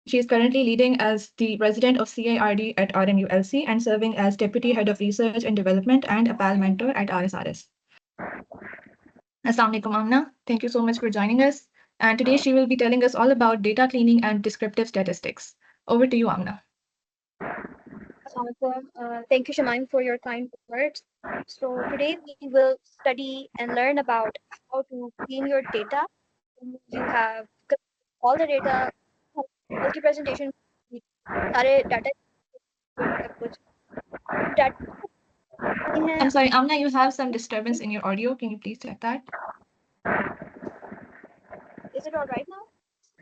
She is currently leading as the resident of CIRD at RMULC and serving as Deputy Head of Research and Development and a PAL mentor at RSRS. Assalamu alaikum, Amna. Thank you so much for joining us. And today she will be telling us all about data cleaning and descriptive statistics. Over to you, Amna. Thank you, Shemaim, for your kind words. So today we will study and learn about how to clean your data. You have all the data, multi presentation, सारे data कुछ data I'm sorry, Amna, you have some disturbance in your audio. Can you please check that? Is it all right now?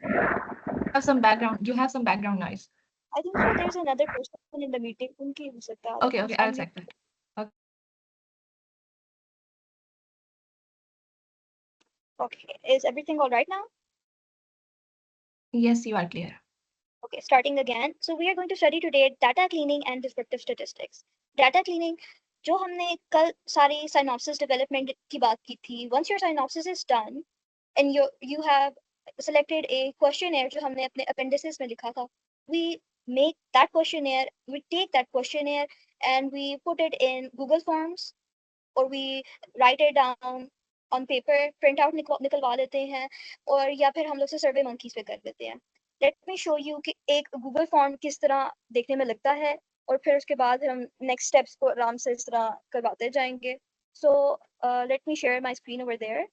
You have some background noise. I think so. There's another person in the meeting. उनकी हो सकता है Okay, I'll check that. Okay, is everything all right now? Yes, you are clear. Okay, starting again. So we are going to study today data cleaning and descriptive statistics. Data cleaning, जो हमने कल सारी synopsis development की बात की थी. Once your synopsis is done and you have selected a questionnaire जो हमने अपने appendices में लिखा था, we make that questionnaire, we take that questionnaire and we put it in Google Forms or we write it down on paper, print out निकलवा लेते हैं और या फिर हम लोग से सर्वे मंकीज पे कर देते हैं. लेट मी शो यू कि एक गूगल फॉर्म किस तरह देखने में लगता है और फिर उसके बाद हम नेक्स्ट स्टेप्स को आराम से इस तरह करवाते जाएंगे. So let me share my screen over there.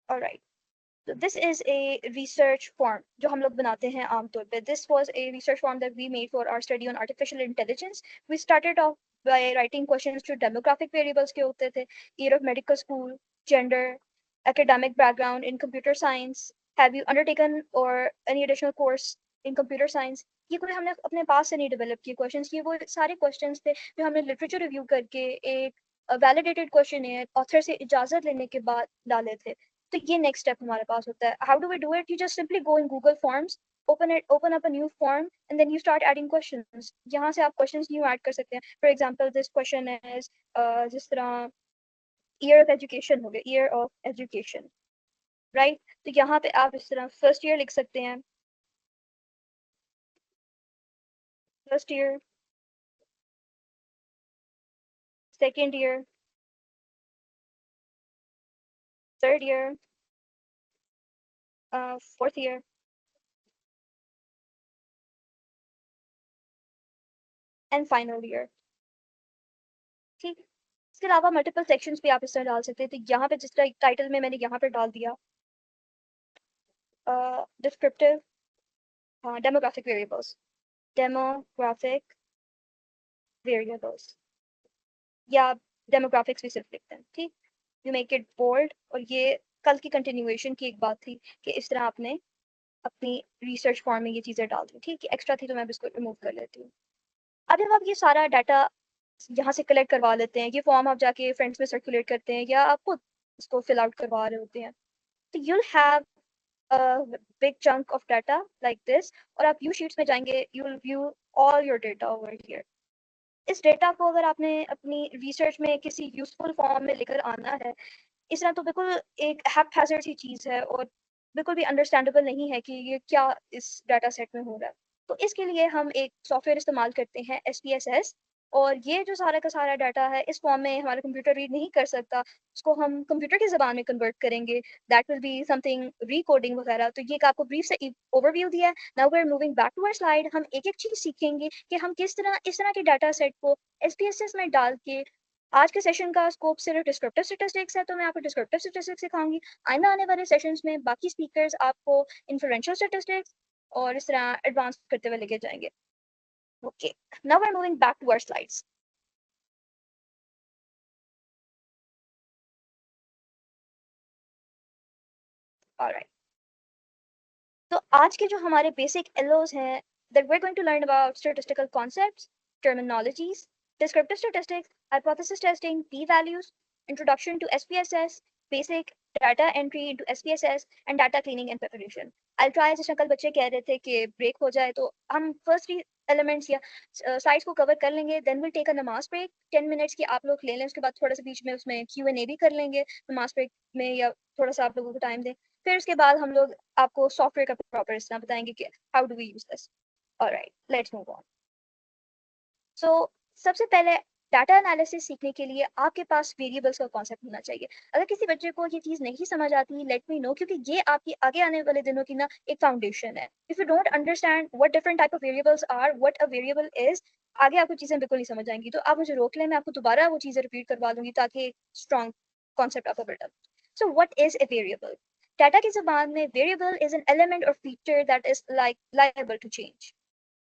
Alright, so this is a research form जो हम लोग बनाते हैं आमतौर पे. This was a research form that we made for our study on artificial intelligence. We started off by writing questions to demographic variables के होते थे, year of medical school, gender, academic background in computer science, have you undertaken or any additional course in computer science. ये कोई हमने अपने पास से नहीं develop किए क्वेश्चंस, ये वो सारे क्वेश्चंस थे जो हमने लिटरेचर रिव्यू करके एक वैलिडेटेड क्वेश्चन है ऑथर से इजाजत लेने के बाद डाले थे. तो ये नेक्स्ट स्टेप हमारे पास होता है. How do we do it? You just simply go in Google forms, open up a new form and then you start adding questions. यहाँ से आप questions new add कर सकते हैं. For example, this question is जिस तरह year of education हो गया, year of education, right? तो यहाँ पे आप इस तरह first year लिख सकते हैं, first year, second year, third year, fourth year, and final year. ठीक. इसके अलावा मल्टीपल सेक्शंस भी आप इस तरह डाल सकते हैं. तो यहाँ पे जिस तरह टाइटल में मैंने यहाँ पे डाल दिया descriptive demographic variables, demographic variables या demographics भी सिर्फ लिखते हैं. ठीक. You make it bold. और ये कल की कंटिन्यूएशन की एक बात थी कि इस तरह आपने अपनी रिसर्च फॉर्म में ये चीजें डाल दी. ठीक. एक्स्ट्रा थी तो मैं इसको रिमूव कर लेती हूँ. अब जब आप ये सारा डाटा यहाँ से कलेक्ट करवा लेते हैं, ये फॉर्म आप जाके फ्रेंड्स में सर्कुलेट करते हैं या आप खुद इसको फिल आउट करवा रहे होते हैं, तो you'll have a big chunk of data like this. और आप व्यू शीट्स में जाएंगे, you will view all your data over here. इस डेटा को अगर आपने अपनी रिसर्च में किसी यूजफुल फॉर्म में लेकर आना है, इस तरह तो बिल्कुल एक हैप्पैज़ार्ड सी चीज़ है और बिल्कुल भी अंडरस्टैंडेबल नहीं है कि ये क्या इस डाटा सेट में हो रहा है. तो इसके लिए हम एक सॉफ्टवेयर इस्तेमाल करते हैं SPSS. और ये जो सारा का सारा डाटा है इस फॉर्म में हमारा कंप्यूटर रीड नहीं कर सकता, उसको हम कंप्यूटर की ज़बान में कन्वर्ट करेंगे. That will be something recoding वगैरह. तो ये आपको ब्रीफ से ओवरव्यू दिया है. Now we are moving back to our slide. हम एक एक चीज़ सीखेंगे कि हम किस तरह इस तरह के डाटा सेट को SPSS में डाल के. आज के सेशन का स्कोप सिर्फ डिस्क्रिप्टिव स्टैटिस्टिक्स है, तो मैं आपको डिस्क्रिप्टिव स्टैटिस्टिक्स सिखाऊंगी. आइंदा आने वाले सेशंस में बाकी स्पीकर्स आपको इन्फरेंशियल स्टैटिस्टिक्स और इस तरह एडवांस करते हुए लेके जाएंगे. Okay, now we are moving back to our slides. Alright, तो आज के जो हमारे बेसिक एलओज हैं, that we're going to learn about statistical concepts, terminologies, descriptive statistics, hypothesis testing, p-values, introduction to SPSS, basic data entry into SPSS, and data cleaning and preparation. I'll try, जैसे कल बच्चे कह रहे थे कि ब्रेक हो जाए, तो हम फर्स्ट एलिमेंट्स या स्लाइड्स को कवर कर लेंगे, देन विल टेक अ नमाज ब्रेक 10 मिनट्स की आप लोग ले लें, उसके बाद थोड़ा सा बीच में उसमें Q&A भी कर लेंगे नमाज ब्रेक में, या थोड़ा सा आप लोगों को टाइम दें। फिर उसके बाद हम लोग आपको सॉफ्टवेयर का प्रॉपर इस्तेमाल बताएंगे कि how do we use this. Alright, let's move on. So सबसे पहले डाटा एनालिसिस सीखने के लिए आपके पास वेरिएबल्स का कॉन्सेप्ट होना चाहिए। अगर किसी बच्चे को ये चीज़ नहीं समझ आती, लेट मी नो, क्योंकि ये आपकी आगे आने वाले दिनों की ना एक फाउंडेशन है। If you don't understand what different type of variables are, what a variable is, आगे आपको चीज़ें बिल्कुल नहीं समझ आएंगी। तो आप मुझे रोक लें, मैं आपको दोबारा वो चीज़ें रिपीट करवा दूंगी ताकि एक स्ट्रॉन्ग कॉन्सेप्ट आपका buildup. So what is a variable? Data की ज़बान में वेरिएबल इज एन एलिमेंट और feature that is liable to change.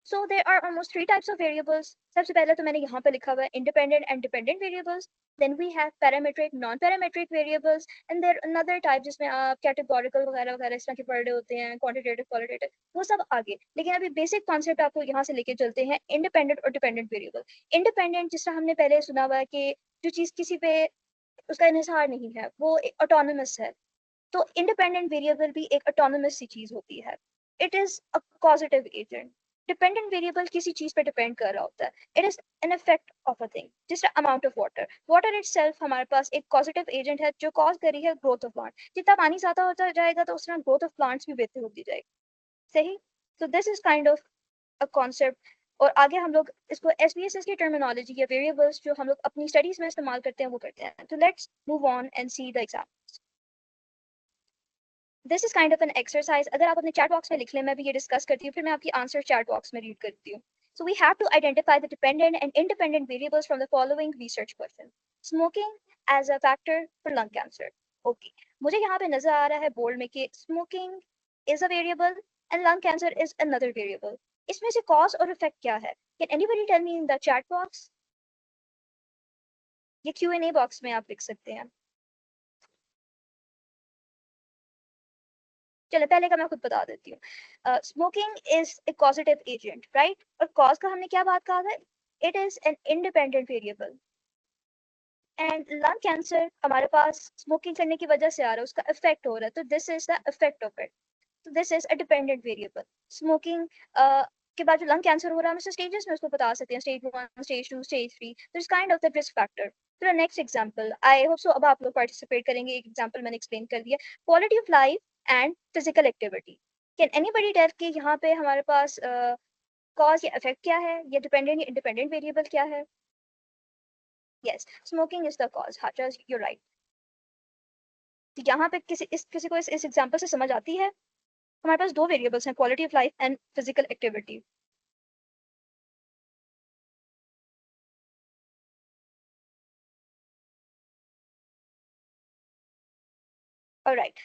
So there are almost three types of variables. सबसे पहले तो मैंने यहाँ पे लिखा हुआ है independent and dependent variables. Then we have parametric, non-parametric variables, and there another type जिसमें आप categorical वगैरह वगैरह इस तरह के पढ़ रहे होते हैं, quantitative, qualitative, वो सब आगे। लेकिन अभी basic concept आपको यहाँ से लेके चलते हैं independent और dependent variable. Independent जिस तरह हमने पहले सुना हुआ है कि जो चीज़ किसी पे उसका इन्हिसार नहीं है, वो autonomous है। तो independent variable भी एक autonomous सी चीज़ होती है। It is a causative agent. Dependent variable किसी चीज पे डिपेंड कर रहा होता है। It is an effect of a thing, just amount of water. Water itself हमारे पास एक पॉजिटिव एजेंट है जो कॉज कर रही है ग्रोथ ऑफ प्लांट। जितना पानी ज्यादा होता जाएगा तो उस तरह ग्रोथ ऑफ प्लांट्स भी बेहतर होती जाएगी। सही। So this is kind of a concept. और आगे हम लोग इसको SPSS की टर्मिनोलॉजी या वेरिएबल्स जो हम लोग अपनी स्टडीज में इस्तेमाल करते हैं वो करते हैं। तो let's move on and see the examples. This is kind of an exercise. अगर आप अपने चैट बॉक्स में लिख लें, मैं भी ये डिस्कस करती हूँ, फिर मैं आपकी आंसर चैट बॉक्स में रीड करती हूँ। So we have to identify the dependent and independent variables from the following research question. Smoking as a factor for lung cancer. Okay. मुझे यहाँ पे नजर आ रहा है बोर्ड में कि smoking is a variable and lung cancer is another variable. इसमें से cause और effect क्या है? Can anybody tell me in the chat box? ये Q&A बॉक्स में आप लिख सकते हैं। चलो पहले का मैं खुद बता देती हूँ। Smoking is a causative agent, right? और कॉज का हमने क्या बात कहा था? It is an independent variable. And lung cancer हमारे पास स्मोकिंग करने की वजह से आ रहा है, उसका इफेक्ट हो रहा है, तो this is the effect of it. तो this is a dependent variable. Smoking के बाद जो लंग कैंसर हो रहा है, हम इसके स्टेजेस में उसको बता सकते हैं, स्टेज 1, स्टेज 2, स्टेज 3। तो it's kind of the risk factor. तो next example, I hope so अब आप लोग पार्टिसिपेट करेंगे। एक एग्जांपल मैंने एक्सप्लेन कर दिया, quality of life and physical activity. Can anybody tell कि यहाँ पे हमारे पास कॉज या इफेक्ट क्या है, या डिपेंडेंट या इंडिपेंडेंट वेरिएबल क्या है? Yes, smoking is the cause. हाजर, यू राइट। तो यहाँ पे किसी को इस एग्जांपल से समझ आती है? हमारे पास दो वेरिएबल्स हैं, quality of life and physical activity. Alright,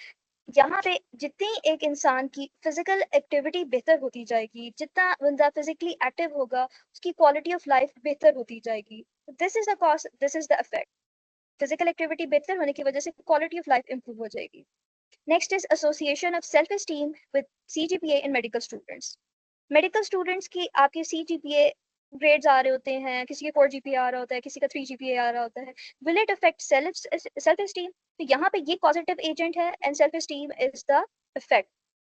यहाँ पे जितनी एक इंसान की फिजिकल एक्टिविटी बेहतर होती जाएगी, जितना बंदा फिजिकली एक्टिव होगा, उसकी क्वालिटी ऑफ लाइफ बेहतर होती जाएगी। This is the cause, this is the effect. Physical activity बेहतर होने की वजह से क्वालिटी ऑफ लाइफ इंप्रूव हो जाएगी। Next is association of self esteem with CGPA in medical students. Medical students की आपके CGPA ग्रेड्स आ रहे होते हैं, किसी के 4 GPA आ रहा होता है, किसी का 3 GPA आ रहा होता है। Will it affect self esteem? तो यहाँ पे ये पॉजिटिव एजेंट है and self esteem is the effect.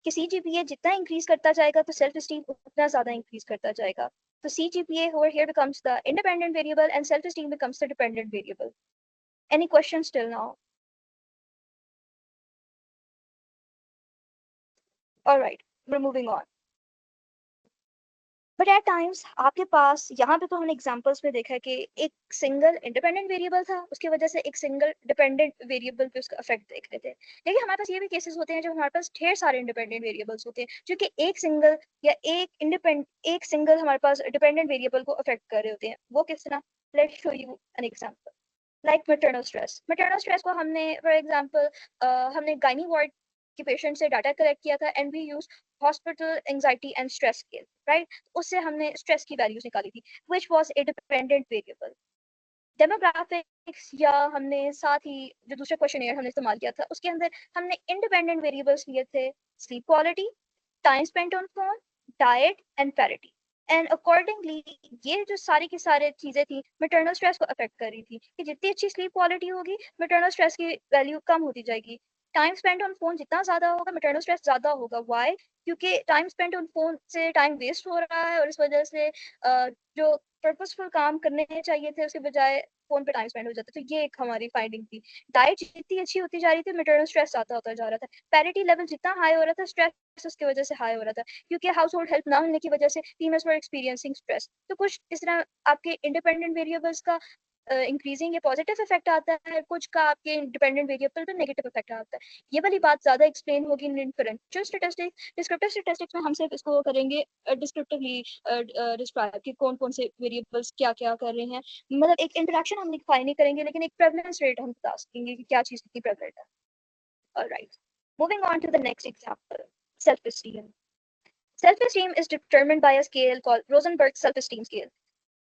कि CGPA जितना इंक्रीज करता जाएगा तो सेल्फ एस्टीम उतना ज्यादा इंक्रीज करता जाएगा। तो CGPA over here becomes the independent variable and self esteem becomes the dependent variable. Any questions till now? All right, we're moving on. But at times आपके पास यहाँ पे तो हमने एग्जांपल्स में देखा है कि एक सिंगल इंडिपेंडेंट वेरिएबल था, उसकी वजह से एक सिंगल डिपेंडेंट वेरिएबल पे उसका इफेक्ट देख रहे थे। लेकिन हमारे पास ये भी केसेस होते हैं जब हमारे पास ढेर सारे इंडिपेंडेंट वेरिएबल्स होते हैं जो कि एक सिंगल या एक सिंगल हमारे पास डिपेंडेंट वेरिएबल को अफेक्ट कर रहे होते हैं। वो किस तरह? Let's show you an example. Like maternal stress. Maternal stress को हमने फॉर एग्जांपल हमने गायनी वार्ड के पेशेंट से डाटा कलेक्ट किया था and we use hospital anxiety and stress scale, right? उससे हमने स्ट्रेस की वैल्यूज निकाली थी which was a dependent variable. Demographics या हमने साथ ही जो दूसरा क्वेश्चन हमने इस्तेमाल किया था उसके अंदर हमने इंडिपेंडेंट वेरिएबल्स लिए थे, sleep quality, time spent on phone, diet and parity. And accordingly ये जो सारी की सारी चीजें थी मैटरनल स्ट्रेस को अफेक्ट कर रही थी कि जितनी अच्छी स्लीप क्वालिटी होगी मैटरनल स्ट्रेस की वैल्यू कम होती जाएगी, टाइम स्पेंड ऑन फोन जितना ज्यादा होगा मैटरनल स्ट्रेस ज्यादा होगा। व्हाई? क्योंकि टाइम स्पेंड ऑन फोन से टाइम वेस्ट हो रहा है और इस वजह से जो पर्पसफुल काम करने चाहिए थे उसके बजाय फोन पे टाइम स्पेंड हो जाता है। तो ये एक हमारी फाइंडिंग थी। डाइट जितनी अच्छी होती जा रही थी मैटरनल स्ट्रेस ज्यादा होता जा रहा था। पैरिटी लेवल जितना हाई हो रहा था स्ट्रेस उसकी वजह से हाई हो रहा था, क्योंकि हाउस होल्ड हेल्प ना मिलने की वजह से फीमेल्स वर एक्सपीरियंसिंग स्ट्रेस। तो कुछ इस तरह आपके इंडिपेंडेंट वेरिएबल्स का इंक्रीजिंग ये पॉजिटिव इफेक्ट आता है, कुछ का आपके डिपेंडेंट वेरिएबल पर नेगेटिव इफेक्ट आता है। ये वाली बात ज्यादा एक्सप्लेन होगी इन डिफरेंशियल स्टैटिस्टिक्स। डिस्क्रिप्टिव स्टैटिस्टिक्स में हम सिर्फ इसको करेंगे डिस्क्रिप्टिवली डिस्क्राइब कि कौन कौन से वेरिएबल्स क्या क्या कर रहे हैं। मतलब एक इंटरेक्शन हम डिफाइन नहीं करेंगे, लेकिन एक प्रेवलेंस रेट हम बता सकेंगे कि क्या चीज कितनी प्रेवलेंट है। Alright, moving on to the next example, self esteem. Self esteem is determined by a scale called Rosenberg's self esteem scale.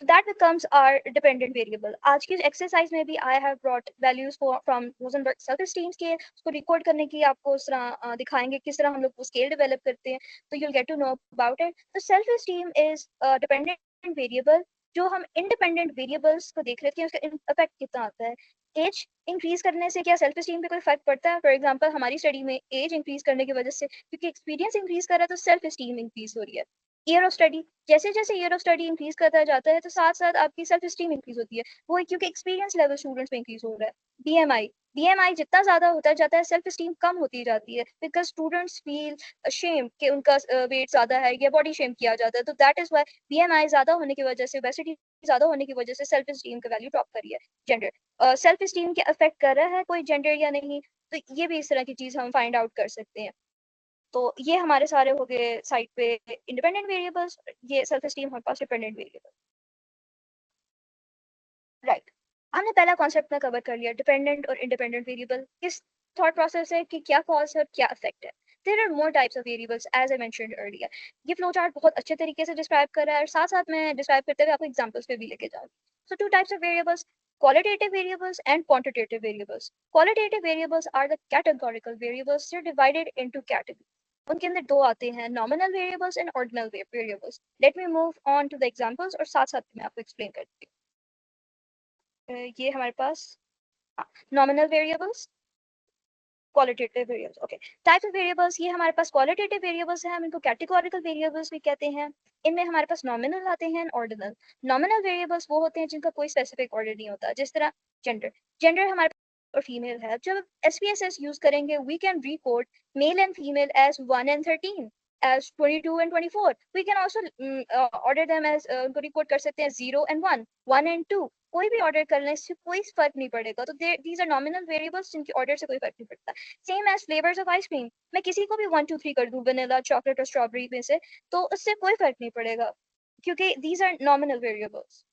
That becomes our dependent variable. आज की exercise में भी I have brought values from Rosenberg's self esteem scale. उसको record करने की आपको उस तरह दिखाएंगे किस तरह हम लोग वो scale develop करते हैं, तो you'll get to know about it. So self esteem is a dependent variable. जो हम independent variables को देख रहे थे उसका effect कितना आता है। एज इंक्रीज करने से क्या सेल्फ एस्टीम पे कोई फर्क पड़ता है? फॉर एग्जांपल हमारी स्टडी में एज इंक्रीज करने की वजह से, क्योंकि एक्सपीरियंस इंक्रीज कर रहा है तो सेल्फ एस्टीम इंक्रीज हो रही है। ईयर ऑफ स्टडी, जैसे जैसे ईयर ऑफ स्टडी इंक्रीज करता जाता है तो साथ साथ आपकी सेल्फ एस्टीम इंक्रीज होती है। वो है क्योंकि एक्सपीरियंस लेवल स्टूडेंट्स में इंक्रीज हो रहा है। बीएमआई, बीएमआई जितना ज्यादा होता जाता है सेल्फ एस्टीम कम होती जाती है, बिकॉज स्टूडेंट्स फील शेम कि उनका वेट ज्यादा है या बॉडी शेम किया जाता है। तो दैट इज वाई बीएमआई ज्यादा होने की वजह से, ओबेसिटी ज्यादा होने की वजह से सेल्फ एस्टीम का वैल्यू ड्रॉप करी है। जेंडर, सेल्फ एस्टीम के अफेक्ट कर रहा है कोई जेंडर या नहीं, तो ये भी इस तरह की चीज हम फाइंड आउट कर सकते हैं। तो ये हमारे सारे हो गए साइड पे इंडिपेंडेंट वेरिएबल्स, ये सेल्फ एस्टीम हमारे पास डिपेंडेंट वेरिएबल। राइट, हमने पहला कॉन्सेप्ट में कवर कर लिया डिपेंडेंट और इंडिपेंडेंट वेरिएबल किस थॉट प्रोसेस है कि क्या कॉज है क्या इफेक्ट है। There are more types of variables as I mentioned earlier. ये फ्लो चार्ट बहुत अच्छे तरीके से डिस्क्राइब कर रहा है और साथ साथ में डिस्क्राइब करते हुए आपको एग्जांपल्स पे भी लेके जा रही हूँ। So two types of variables, qualitative variables and quantitative variables. Qualitative variables are the categorical variables. They're divided into categories. उनके अंदर दो आते हैं, nominal variables and ordinal variables. Let me move on to the examples और साथ साथ मैं आपको explain करती हूँ। ये हमारे पास nominal variables, qualitative variables. Okay, types of variables, ये हमारे पास qualitative variables हैं, हम इनको categorical variables भी कहते हैं। इनमें हमारे पास nominal आते हैं, ordinal. Nominal variables वो होते हैं जिनका कोई specific order नहीं होता, जिस तरह gender. Gender हमारे पास और फीमेल है। जब SPSS यूज करेंगे we can recode male and female as 1 and 13, as 22 and 24. We can also order them as उनको रिकॉर्ड कर सकते हैं 0 and 1, 1 and 2। कोई भी ऑर्डर करने से कोई फर्क नहीं पड़ेगा। तो दीज आर नॉमिनल वेरिएबल्स जिनकी ऑर्डर से कोई फर्क नहीं पड़ता। Same as flavours of ice cream, मैं किसी को भी 1 2 3 कर दूं वनीला, चॉकलेट और स्ट्रॉबेरी में से, तो उससे कोई फर्क नहीं पड़ेगा क्योंकि these are nominal variables.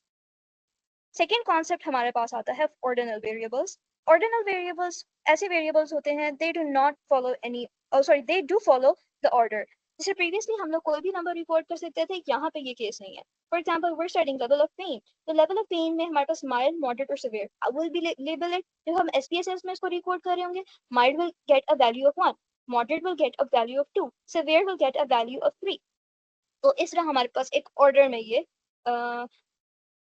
Second concept हमारे पास आता है ऑर्डिनल वेरिएबल्स। ऑर्डिनल वेरिएबल्स ऐसे वेरिएबल्स होते हैं they do not follow any, sorry they do follow the order. जैसे प्रीवियसली हम लोग कोई भी नंबर रिकॉर्ड कर सकते थे, यहाँ पे ये केस नहीं है। For example we're studying level of pain, तो लेवल ऑफ पेन में हमारे पास माइल्ड, मॉडरेट और severe. I will be label it, जब हम SPSS में इसको रिकॉर्ड कर रहे होंगे, mild will get a value of 1, moderate will get a value of 2, severe will get a value of 3। तो इस तरह हमारे पास एक ऑर्डर में ये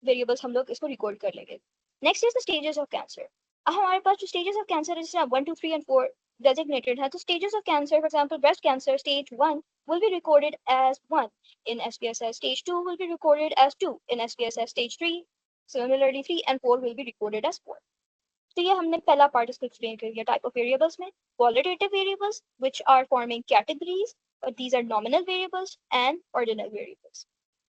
वेरिएबल्स हम लोग इसको रिकॉर्ड कर लेंगे। Next is the stages of cancer. अब हमारे पास जो स्टेजेस ऑफ कैंसर है, जैसे 1 2 3 and 4 designated है, तो stages of cancer, for example breast cancer stage 1 will be recorded as 1 in SPSS, stage 2 will be recorded as 2 in SPSS, stage 3 similarly 3 and 4 will be recorded as 4। तो ये हमने पहला part इसको explain कर दिया। Type of variables में qualitative variables which are forming categories, these are nominal variables and ordinal variables।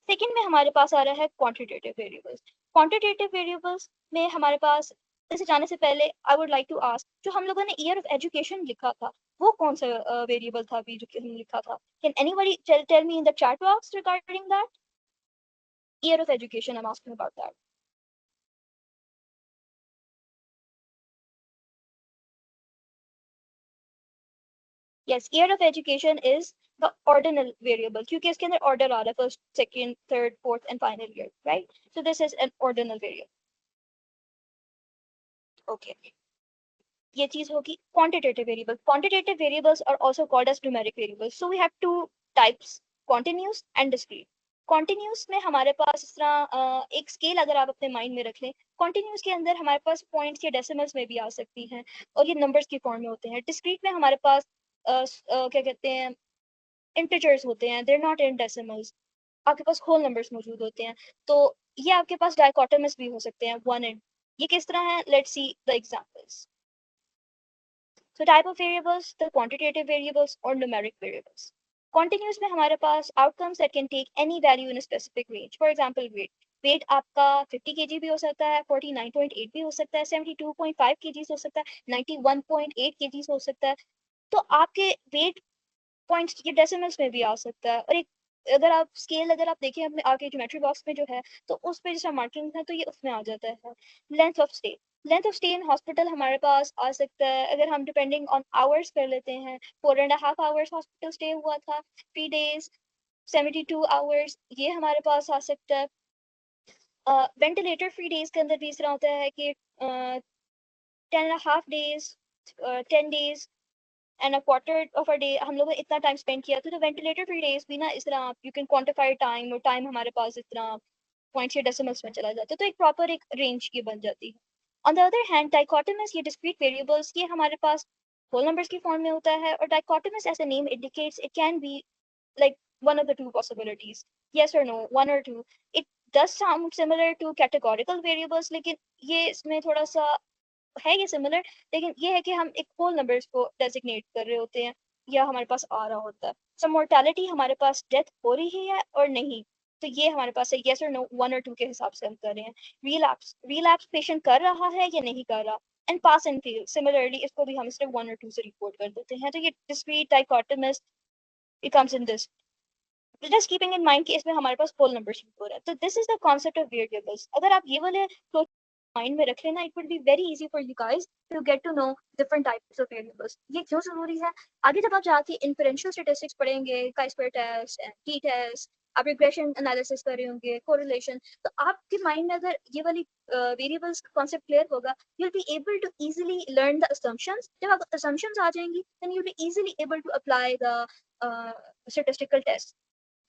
सेकेंड में हमारे पास आ रहा है क्वांटिटेटिव वेरिएबल्स। क्वांटिटेटिव वेरिएबल्स में हमारे पास, इसे जाने से पहले I would like to ask, जो हम लोगों ने ईयर ऑफ एजुकेशन लिखा था वो कौन सा वेरिएबल था अभी जो कि हमने लिखा था? Can anybody tell me in the chat box regarding that? Year of education, I am asking about that. Yes, year of education is the ordinal variable क्योंकि इसके अंदर order आ रहा है, first, second, third, fourth and final year, right? So this is an ordinal variable. Okay. ये चीज होगी quantitative variable. Quantitative variables are also called as numeric variables. So we have two types, continuous and discrete. Continuous में हमारे पास इस तरह एक scale अगर आप अपने माइंड में रख लें, कॉन्टिन्यूस के अंदर हमारे पास पॉइंट्स या डेसिमल्स में भी आ सकती हैं और ये नंबर्स की फॉर्म में होते हैं। डिस्क्रीट में हमारे पास क्या कहते हैं, इंटीजर्स होते हैं, देर नॉट इन डेसिमल्स, आपके पास होल नंबर्स मौजूद होते हैं। तो ये आपके पास डाइकोटोमस भी हो सकते हैं, वन एंड। ये किस तरह है, let's see the examples. So type of variables, the quantitative variables or numeric variables. Continuous में हमारे पास outcomes that can take any value in a specific range. For example, weight. Weight आपका 50 kg भी हो सकता है, 49.8 भी हो सकता है, 72.5 kg हो सकता है, 91.8 kg हो सकता है। तो आपके weight पॉइंट्स ये डेसिमल्स में भी आ सकता है। और एक अगर आप स्केल अगर आप देखें अपने आपके ज्योमेट्री बॉक्स में जो है, तो उस पे जैसा मार्किंग है तो ये उसमें आ जाता है। Length of stay, length of stay in hospital हमारे पास आ सकता है, अगर हम डिपेंडिंग ऑन आवर्स कर लेते हैं, 4.5 आवर्स हॉस्पिटल स्टे हुआ था, 3 days, 72 आवर्स, ये हमारे पास आ सकता है। वेंटिलेटर फ्री डेज के अंदर भी इस तरह होता है कि 10.5 days, 10 days and a quarter of a day हम लोगों ने इतना टाइम स्पेंड किया। तो वेंटिलेटर फ्री डेज भी ना इस तरह यू कैन क्वांटिफाई टाइम, और टाइम हमारे पास इस तरह पॉइंट्स या डेसिमल्स में चला जाता है, तो एक प्रॉपर एक रेंज की बन जाती है। On the other hand dichotomous ये डिस्क्रीट वेरिएबल्स ये हमारे पास होल नंबर्स की फॉर्म में होता है, और dichotomous as a name indicates it can be like one of the two possibilities, yes or no, one or two. It does sound similar to categorical variables, लेकिन ये इसमें थोड़ा सा है ये सिमिलर, लेकिन ये है कि हम एक होल नंबर्स को डेजिग्नेट कर रहे होते हैं या हमारे पास आ रहा होता है। सो मोर्टेलिटी हमारे पास डेथ हो रही है और नहीं, तो ये हमारे पास है यस और नो, वन और टू के हिसाब से हम कर रहे हैं। रिलैप्स, रिलैप्स पेशेंट कर रहा है या नहीं कर रहा। And pass and fail similarly इसको भी हम सिर्फ वन और टू से रिपोर्ट कर देते हैं। तो ये discrete dichotomous it comes in this, just keeping in mind कि इसमें हमारे पास whole numbers हो रहा है। तो this is the concept of variables। अगर आप ये वाले माइंड में रख लेना, it would be very easy for you guys to get to know different types of variables। ये क्यों जरूरी है, आगे जब आप जाके inferential statistics पढ़ेंगे, chi-square test and t-test, आप regression analysis कर रहे होंगे, correlation, तो आपके माइंड में अगर ये वाली variables concept clear होगा, you'll be able to easily learn the assumptions। जब आप assumptions आ जाएंगी, then you'll be easily able to apply the statistical test।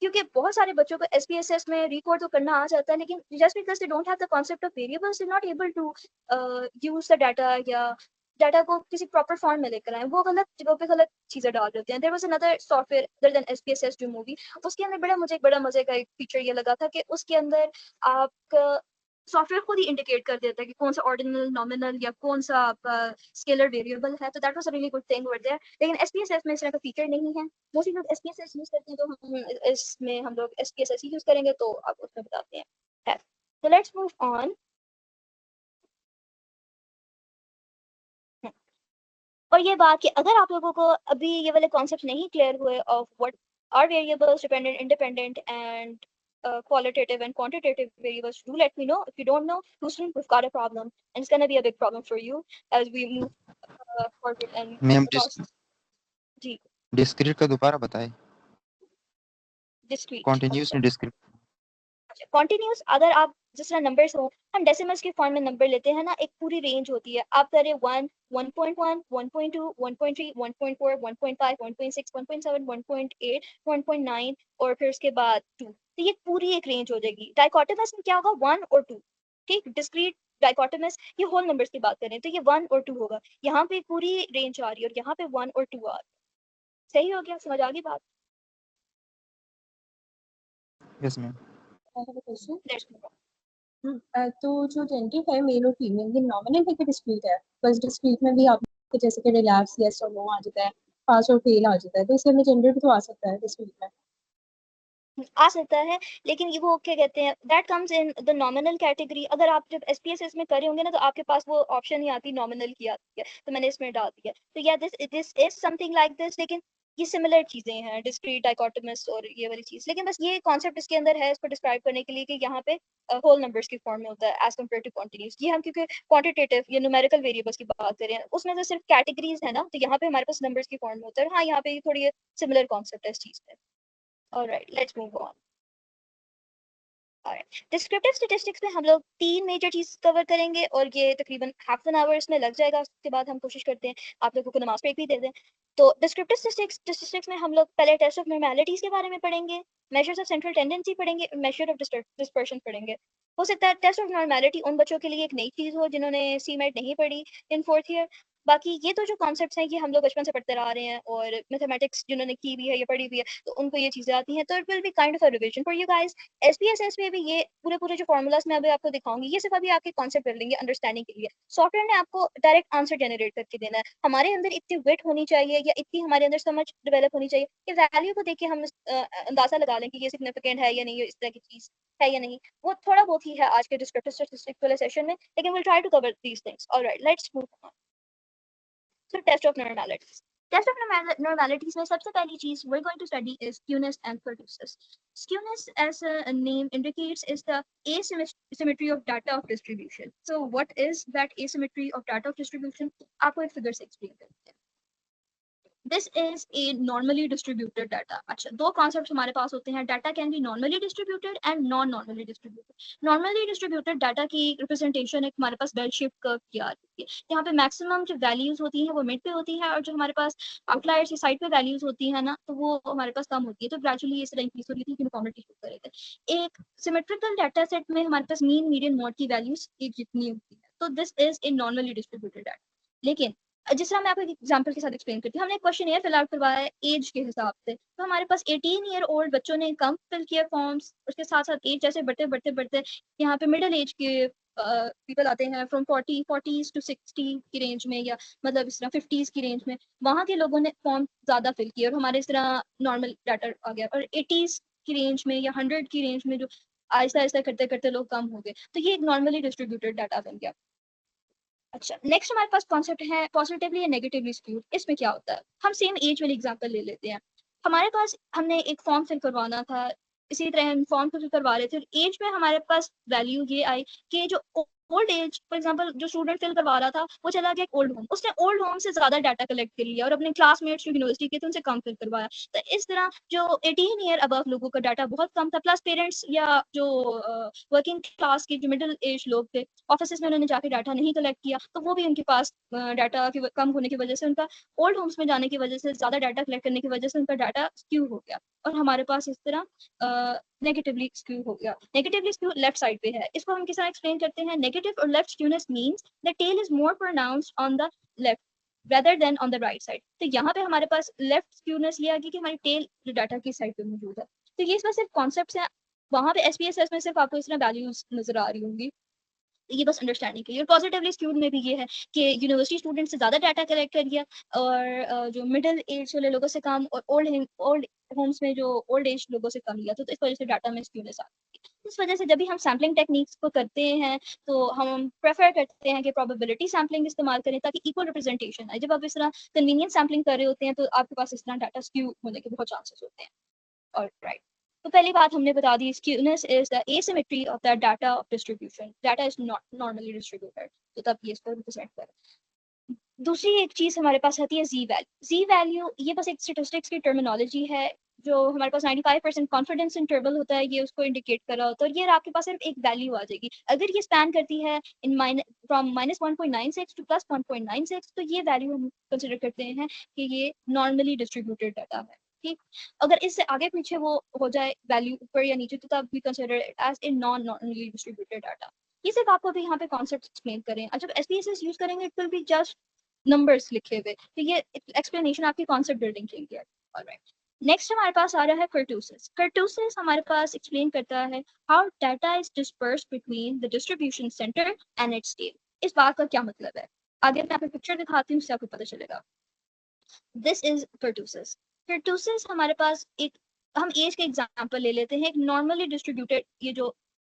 क्योंकि बहुत सारे बच्चों को SPSS में रिकॉर्ड तो करना आ जाता है, लेकिन just because they don't have the concept of variables they not able to use the data, या डाटा को किसी प्रॉपर फॉर्म में लेकर आए, वो गलत जगह पे गलत चीजें डाल देते हैं। There was another software other than SPSS Jamovi, उसके अंदर मुझे एक बड़ा मजे का एक फीचर ये लगा था कि उसके अंदर आपका सॉफ्टवेयर खुद ही इंडिकेट कर देता है कि कौन सा ऑर्डिनल, नॉमिनल या कौन सा आपका स्केलर वेरिएबल है। तो that was a really good thing over there. लेकिन SPSS में इस तरह का फीचर नहीं है। मोस्टली लोग SPSS यूज करते हैं, तो हम लोग SPSS ही यूज करेंगे, तो आप उसमें बताते हैं। So let's move on। और ये बात कि अगर आप लोगों को अभी ये वाले कॉन्सेप्ट नहीं क्लियर हुए of what are variables, dependent, independent and qualitative and quantitative variables, do let me know. If you don't know, Houston, we've got a problem, and it's going to be a big problem for you as we move forward and ma'am across। जी, discrete का दोबारा बताएं। discrete। Continuous ने discrete. Continuous अगर आप जिस तरह numbers हो, हम डेसिमल्स के फॉर्म में नंबर लेते हैं ना, एक पूरी रेंज होती है। आप करें 1, 1.1, 1.2, 1.3, 1.4, 1.5, 1.6, 1.7, 1.8, 1.9 और फिर उसके बाद 2। तो ये पूरी एक रेंज हो जाएगी। डाइकोटोमस में क्या होगा, 1 और 2। ठीक, डिस्क्रीट डाइकोटोमस ये होल नंबर्स की बात करें तो ये 1 और 2 होगा। यहाँ पे पूरी रेंज आ रही है और यहाँ पे 1 और 2 आ रही है। सही हो गया, समझ आ गई बात? Yes ma'am. I have a question। Let's move on। तो जो जेंडर है मेल और फीमेल, ये नॉमिनल है कि डिस्क्रीट है? बस डिस्क्रीट में भी आप जैसे कि रिलैप्स, यस और नो आ जाता है, पास और फेल आ जाता है, तो इसके अंदर जेंडर भी तो आ सकता है डिस्क्रीट में। आ सकता है, लेकिन ये वो क्या कहते हैं, that comes in the nominal category. अगर आप जब SPSS में करे होंगे ना, तो आपके पास वो ऑप्शन ही आती, नॉमिनल की आती है, तो मैंने इसमें डाल दिया। तो या this is something like this, लेकिन ये सिमिलर चीजें हैं, डिस्क्रीट, डाइकोटोमस और ये वाली चीज। लेकिन बस ये कॉन्सेप्ट इसके अंदर है इसको डिस्क्राइब करने के लिए कि यहाँ पे होल नंबर्स की फॉर्म में होता है एज कम्पेयर टू क्वांटिटीज। ये हम क्योंकि क्वांटिटेटिव या न्यूमेरिकल वेरिएबल्स की बात कर रहे हैं, उसमें तो सिर्फ कैटेगरीज है ना, तो यहाँ पे हमारे पास नंबर्स की फॉर्म में होता है। हाँ, यहाँ पे थोड़ी सिमिलर कॉन्सेप्ट है इस चीज पे। Alright, let's move on. Descriptive statistics में हम लोग 3 मेजर चीज कवर करेंगे और ये तकरीबन हाफ एन आवर्स में लग जाएगा। उसके बाद हम कोशिश करते हैं आप लोगों को नमाज ब्रेक भी दे दें। तो डिस्क्रिप्टिव स्टैटिस्टिक्स में हम लोग पहले टेस्ट ऑफ नॉर्मेलिटीज के बारे में पढ़ेंगे, मेजर्स ऑफ सेंट्रल टेंडेंसी पढ़ेंगे, मेजर ऑफ डिस्पर्शन पढ़ेंगे। हो सकता है टेस्ट ऑफ नॉर्मेलिटी उन बच्चों के लिए एक नई चीज हो जिन्होंने सीमेट नहीं पढ़ी इन 4th ईयर। बाकी ये तो जो कॉन्सेप्ट्स हैं ये हम लोग बचपन से पढ़ते आ रहे हैं और मैथमेटिक्स जिन्होंने की भी है या पढ़ी भी है तो उनको ये चीजें आती हैं। तो it will be kind of a revision for you guys. SPSS में भी ये पूरे जो फॉर्मूलाज मैं अभी आपको दिखाऊंगी ये सिर्फ अभी आपके कॉन्सेप्ट कर लेंगे अंडरस्टैंडिंग के लिए। सॉफ्टवेयर ने आपको डायरेक्ट आंसर जनरेट करके देना है। हमारे अंदर इतनी विट होनी चाहिए या इतनी हमारे अंदर समझ डेवलप होनी चाहिए कि वैल्यू को देख के हम अंदाजा लगा लें कि ये सिग्निफिकेंट है या नहीं, इस तरह की चीज है या नहीं। वो थोड़ा बहुत ही है आज के डिस्क्रिप्टिव स्टैटिस्टिक्स वाले सेशन में, लेकिन will try to cover these things. Alright, let's move on. So test of normalities. Test of normalities में सबसे पहली चीज we're going to study is skewness and kurtosis. Skewness, as a name indicates, is the asymmetry of data of distribution. So what is that asymmetry of data of distribution? आपको एक figure से explain करते हैं. This is a normally distributed data. अच्छा, दो concepts हमारे पास होते हैं. Data can be normally distributed and non-normally distributed. Normally distributed data की representation एक हमारे पास bell shaped curve की आ रही है. यहाँ पे maximum जो values होती हैं वो mid पे होती है और जो हमारे पास outliers की side पे values होती है ना तो वो हमारे पास कम होती है. तो gradually इस तरह increase हो रही थी uniformity show करे थे. एक symmetrical data set में हमारे पास mean, median, mode की values एक जितनी होती है. तो this is a normally distributed data. लेकिन जिस तरह मैं आपको एक एग्जांपल के साथ एक्सप्लेन करती हूँ. हमने एक क्वेश्चन फिल आउट करवाया है एज के हिसाब से. तो हमारे पास 18 ईयर ओल्ड बच्चों ने कम फिल किया फॉर्म्स. उसके साथ साथ एज जैसे बढ़ते यहाँ पे मिडिल एज के पीपल आते हैं फ्रॉम 40s टू 60 की रेंज में या मतलब इस तरह 50s की रेंज में. वहाँ के लोगों ने फॉर्म ज्यादा फिल किया और हमारे इस तरह नॉर्मल डाटा आ गया. और 80s की रेंज में या 100 की रेंज में जो आहिस्ता आहिस्ता करते करते लोग कम हो गए. तो ये एक नॉर्मली डिस्ट्रीब्यूटेड डाटा बन गया. अच्छा, नेक्स्ट हमारे पास कॉन्सेप्ट है पॉजिटिवली या नेगेटिवली स्क्यूड. इसमें क्या होता है, हम सेम एज वाली एग्जांपल ले लेते हैं. हमारे पास हमने एक फॉर्म फिल करवाना था, इसी तरह हम फॉर्म फिल करवा रहे थे. एज में हमारे पास वैल्यू ये आई कि जो ओल्ड एज फॉर एग्जांपल जो स्टूडेंट फिल करवा रहा था वो चला गया ओल्ड होम. उसने ओल्ड होम से ज्यादा डाटा कलेक्ट कर लिया और अपने क्लासमेट्स जो यूनिवर्सिटी के थे उनसे कम फिल करवाया. तो इस तरह जो 18 ईयर अबव लोगों का डाटा बहुत कम था. प्लस पेरेंट्स या जो वर्किंग क्लास के जो मिडिल एज लोग थे ऑफिस में उन्होंने जाके डाटा नहीं कलेक्ट किया तो वो भी उनके पास डाटा कम होने की वजह से उनका ओल्ड होम्स में जाने की वजह से ज्यादा डाटा कलेक्ट करने की वजह से उनका डाटा स्क्यू हो गया और हमारे पास इस तरह नेगेटिवली स्क्यू हो गया. नेगेटिवली स्क्यू लेफ्ट साइड पे है. इसको हम किस तरह एक्सप्लेन करते हैं. नेगेटिव और left skewness means the tail is more pronounced on the left rather than on the right side. तो यहाँ पे हमारे पास लेफ्ट स्क्यूनेस ये आ गई कि हमारी टेल जो डाटा की साइड पे मौजूद है. तो ये इसमें सिर्फ कॉन्सेप्ट्स हैं. वहाँ पे SPSS में सिर्फ आपको इस तरह वैल्यूज नजर आ रही होंगी. ये बस अंडरस्टैंडिंग के लिए. और पॉजिटिवली स्क्यूड में भी ये है कि यूनिवर्सिटी स्टूडेंट से ज्यादा डाटा कलेक्ट कर लिया और जो मिडिल एज वाले लोगों से कम और ओल्ड होम्स में जो ओल्ड एज लोगों से कम लिया. तो इस वजह से डाटा में स्क्यूनेस आती है. इस वजह से जब भी हम सैम्पलिंग टेक्निक्स को करते हैं तो हम प्रेफर करते हैं कि प्रोबेबिलिटी सैम्पलिंग इस्तेमाल करें ताकि इक्वल रिप्रेजेंटेशन आए. जब आप इस तरह कन्वीनियंट सैम्पलिंग कर रहे होते हैं तो आपके पास इस तरह डाटा स्क्यू होने के बहुत चांसेस होते हैं. ऑलराइट, तो पहली बात हमने बता दी skewness is the asymmetry of the data of distribution. Data is not normally distributed. तो तब ये इसको रिप्रेजेंट कर. दूसरी एक चीज हमारे पास आती है Z वैल्यू. Z वैल्यू ये बस एक स्टैटिस्टिक्स की टर्मिनोलॉजी है जो हमारे पास 95% कॉन्फिडेंस इंटरवल होता है. ये उसको इंडिकेट कर रहा होता है और ये आपके पास सिर्फ एक वैल्यू आ जाएगी. अगर ये स्पैन करती है इन फ्रॉम -1.96 टू +1.96 तो ये वैल्यू हम कंसिडर करते हैं कि ये नॉर्मली डिस्ट्रीब्यूटेड डाटा है. ठीक, अगर इससे आगे पीछे वो हो जाए वैल्यू ऊपर या नीचे तो तब we consider it as a non normally distributed data. ये सिर्फ आपको अभी यहाँ पे कॉन्सेप्ट एक्सप्लेन करें. जब SPSS यूज करेंगे it will be just numbers लिखे हुए. तो ये एक्सप्लेनेशन आपकी कॉन्सेप्ट बिल्डिंग के लिए. ऑलराइट, नेक्स्ट हमारे पास आ रहा है कर्टोसिस. कर्टोसिस हमारे पास एक्सप्लेन करता है how data is dispersed between the distribution centre and its tail. इस बात का क्या मतलब है आगे मैं आपको पिक्चर दिखाती हूँ उससे आपको पता चलेगा. This is kurtosis. कर्टोसिस हमारे पास एक हम एज के एग्जांपल ले लेते हैं. एक नॉर्मली डिस्ट्रीब्यूटेड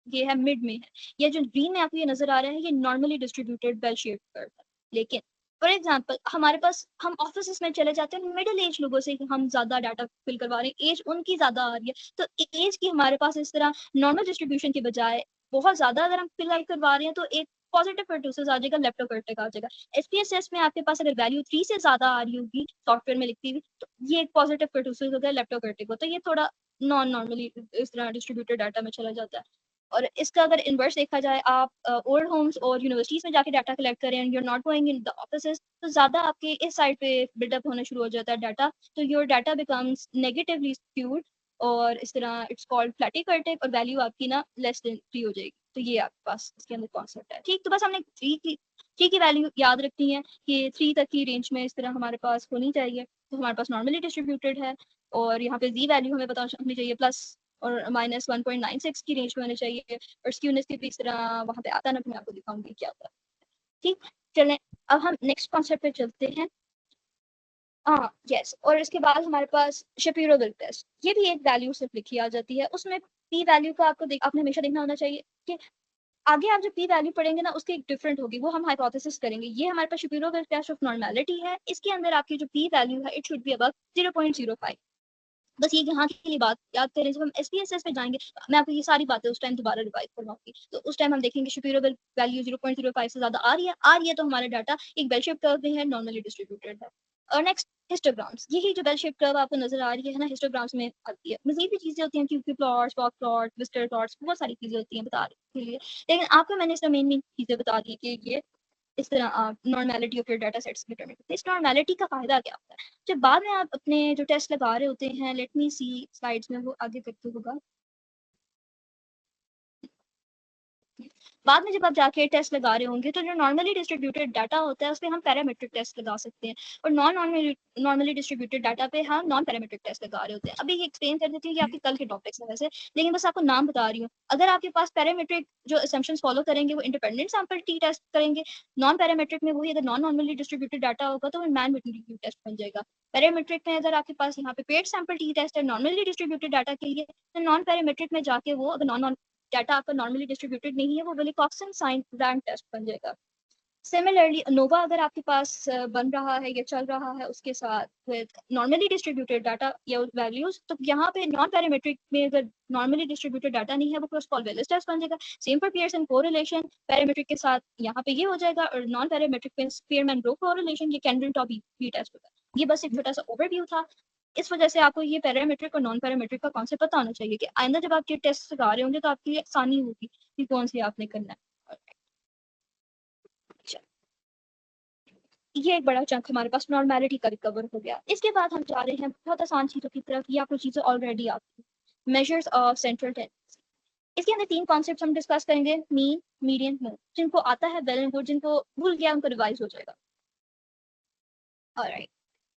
ये है मिड में है. ये जो ग्रीन में आपको ये नजर आ रहा है ये normally distributed bell shaped curve है. लेकिन फॉर एग्जांपल हमारे पास हम ऑफिस में चले जाते हैं मिडिल एज लोगों से हम ज्यादा डाटा फिल करवा रहे हैं. एज उनकी ज्यादा आ रही है तो एज की हमारे पास इस तरह नॉर्मल डिस्ट्रीब्यूशन के बजाय बहुत ज्यादा अगर हम फिल आउट करवा रहे हैं तो एक पॉजिटिव कर्टोसिस आ जाएगा, लेफ्ट कर्टिक आ जाएगा. SPSS में आपके पास अगर वैल्यू 3 से ज्यादा आ रही होगी सॉफ्टवेयर में लिखती हुई तो ये एक पॉजिटिव कर्टोसिस होगा, लेफ्ट कर्टिक होता है. ये थोड़ा नॉन नॉर्मली इस तरह डिस्ट्रीब्यूटेड डाटा में चला जाता है. और इसका अगर इन्वर्स देखा जाए, आप ओल्ड होम्स और यूनिवर्सिटीज में जाके डाटा कलेक्ट करें and you are not going in the offices, तो ज़्यादा आपके इस साइड पे बिल्डअप होना शुरू हो जाता है डाटा, तो your data becomes negatively skewed और इस तरह इट्स कॉल्ड फ्लैटिकर्टिक, और वैल्यू आपकी ना लेस देन 3 हो जाएगी। तो ये आपके पास इसके अंदर कॉन्सेप्ट है, ठीक। तो बस हमने 3 की वैल्यू याद रखनी है कि 3 तक की रेंज में इस तरह हमारे पास होनी चाहिए। तो हमारे पास नॉर्मली डिस्ट्रीब्यूटेड है, और यहाँ पे जी वैल्यू हमें पता होनी चाहिए प्लस और -1.96 की रेंज में होनी चाहिए, और स्क्यूनेस की भी इस तरह वहाँ पे आता है ना, तो मैं आपको दिखाऊंगी क्या होता है, ठीक। चलें अब हम नेक्स्ट कॉन्सेप्ट पे चलते हैं। हाँ यस, और इसके बाद हमारे पास शेपिरो-विल्क टेस्ट, ये भी एक वैल्यू सिर्फ लिखी आ जाती है, उसमें पी वैल्यू का आपने हमेशा देखना होना चाहिए कि आगे आप जब पी वैल्यू पढ़ेंगे ना उसकी एक डिफरेंट होगी, वो हम हाइपोथेसिस करेंगे। ये हमारे पास शेपिरो-विल्क टेस्ट ऑफ नॉर्मेलिटी है, इसके अंदर आपकी जो पी वैल्यू है इट शुड बी अबव 0.05। बस ये यहाँ की बात याद करें, जब हम SPSS पे जाएंगे मैं आपको ये सारी बातें उस टाइम दोबारा रिवाइज करवाऊंगी, तो उस टाइम हम देखेंगे शेपिरो-विल्क वैल्यू 0.05 से ज्यादा आ रही है तो हमारा डाटा एक बेल शेप कर्व में है, नॉर्मली डिस्ट्रीब्यूटेड है। और नेक्स्ट हिस्टोग्राम्स, यही जो बेल शेप कर्व आपको नजर आ रही है ना, हिस्टोग्राम्स में आती है। मजीद भी चीजें होती हैं, QQ plots, box plot, विस्टर plots, बहुत सारी चीजें होती हैं बता के लिए, लेकिन आपको मैंने इसमें मेन चीजें बता दी कि ये इस तरह normality of your data sets determine करते हैं। इस नॉर्मेलिटी का फायदा क्या होता है, जब बाद में आप अपने जो टेस्ट लगा रहे होते हैं, लेट मी सी स्लाइड्स में वो आगे करते होगा, बाद में जब आप जाके टेस्ट लगा रहे होंगे तो जो नॉर्मली डिस्ट्रीब्यूटेड डाटा होता है उस पर हम पैरामीट्रिक टेस्ट लगा सकते हैं, और नॉर्मली डिस्ट्रीब्यूटेड डाटा पे हम नॉन पैरामीट्रिक टेस्ट लगा रहे होते हैं। अभी ये एक्सप्लेन कर देती हूँ, ये आपके कल के टॉपिक्स हैं वैसे, लेकिन बस आपको नाम बता रही हूँ। अगर आपके पास पैरामीट्रिक जो असम्पशंस फॉलो करेंगे वो इंडिपेंडेंट सैंपल टी टेस्ट करेंगे, नॉन पैरामीट्रिक में वही अगर नॉन नॉर्मली डिस्ट्रीब्यूटेड डाटा होगा तो वो मैन क्यू टेस्ट बन जाएगा। पैरामीट्रिक में अगर आपके पास यहाँ पे पेड सैंपल टी टेस्ट है नॉर्मली डिस्ट्रीब्यूटेड डाटा के लिए, तो नॉन पैरामीट्रिक में जाके वो अगर नॉन डाटा आपका नॉर्मली डिस्ट्रीब्यूटेड नहीं है वो विलिकॉक्सन साइन रैंक टेस्ट बन जाएगा। सिमिलरली अनोवा अगर आपके पास बन रहा है या चल रहा है उसके साथ विद नॉर्मली डिस्ट्रीब्यूटेड डाटा या वैल्यूज, तो यहाँ पे नॉन पैरामीट्रिक में अगर नॉर्मली डिस्ट्रीब्यूटेड डाटा नहीं है वो क्रॉस पॉल-वेलिस टेस्ट बन जाएगा। Same for Pearson correlation, parametric के साथ यहाँ पे ये हो जाएगा, और नॉन पैरामीट्रिक में स्पीयरमैन-ब्रोक कोरिलेशन ये कैंडल-टॉप-बी टेस्ट होगा। ये बस एक छोटा सा ओवरव्यू था, इस वजह से आपको ये पैरामीट्रिक और नॉन पैरामीट्रिक का कॉन्सेप्ट पता होना चाहिए कि आइंदा जब आप ये टेस्ट लगा रहे होंगे तो आपके लिए आसानी होगी कि कौन सी आपने करना है। ये एक बड़ा चंक हमारे पास नॉर्मेलिटी का रिकवर हो गया। इसके बाद हम जा रहे हैं बहुत आसान चीज़ों की तरफ, ये आपको चीज़ें ऑलरेडी आती हैं। मेजर्स ऑफ सेंट्रल टेंडेंसी, इसके अंदर 3 कॉन्सेप्ट हम डिस्कस करेंगे, मीन, मीडियन, मोड। जिनको आता है वेल एंड गुड, जिनको भूल गया उनको रिवाइज हो जाएगा। ऑलराइट,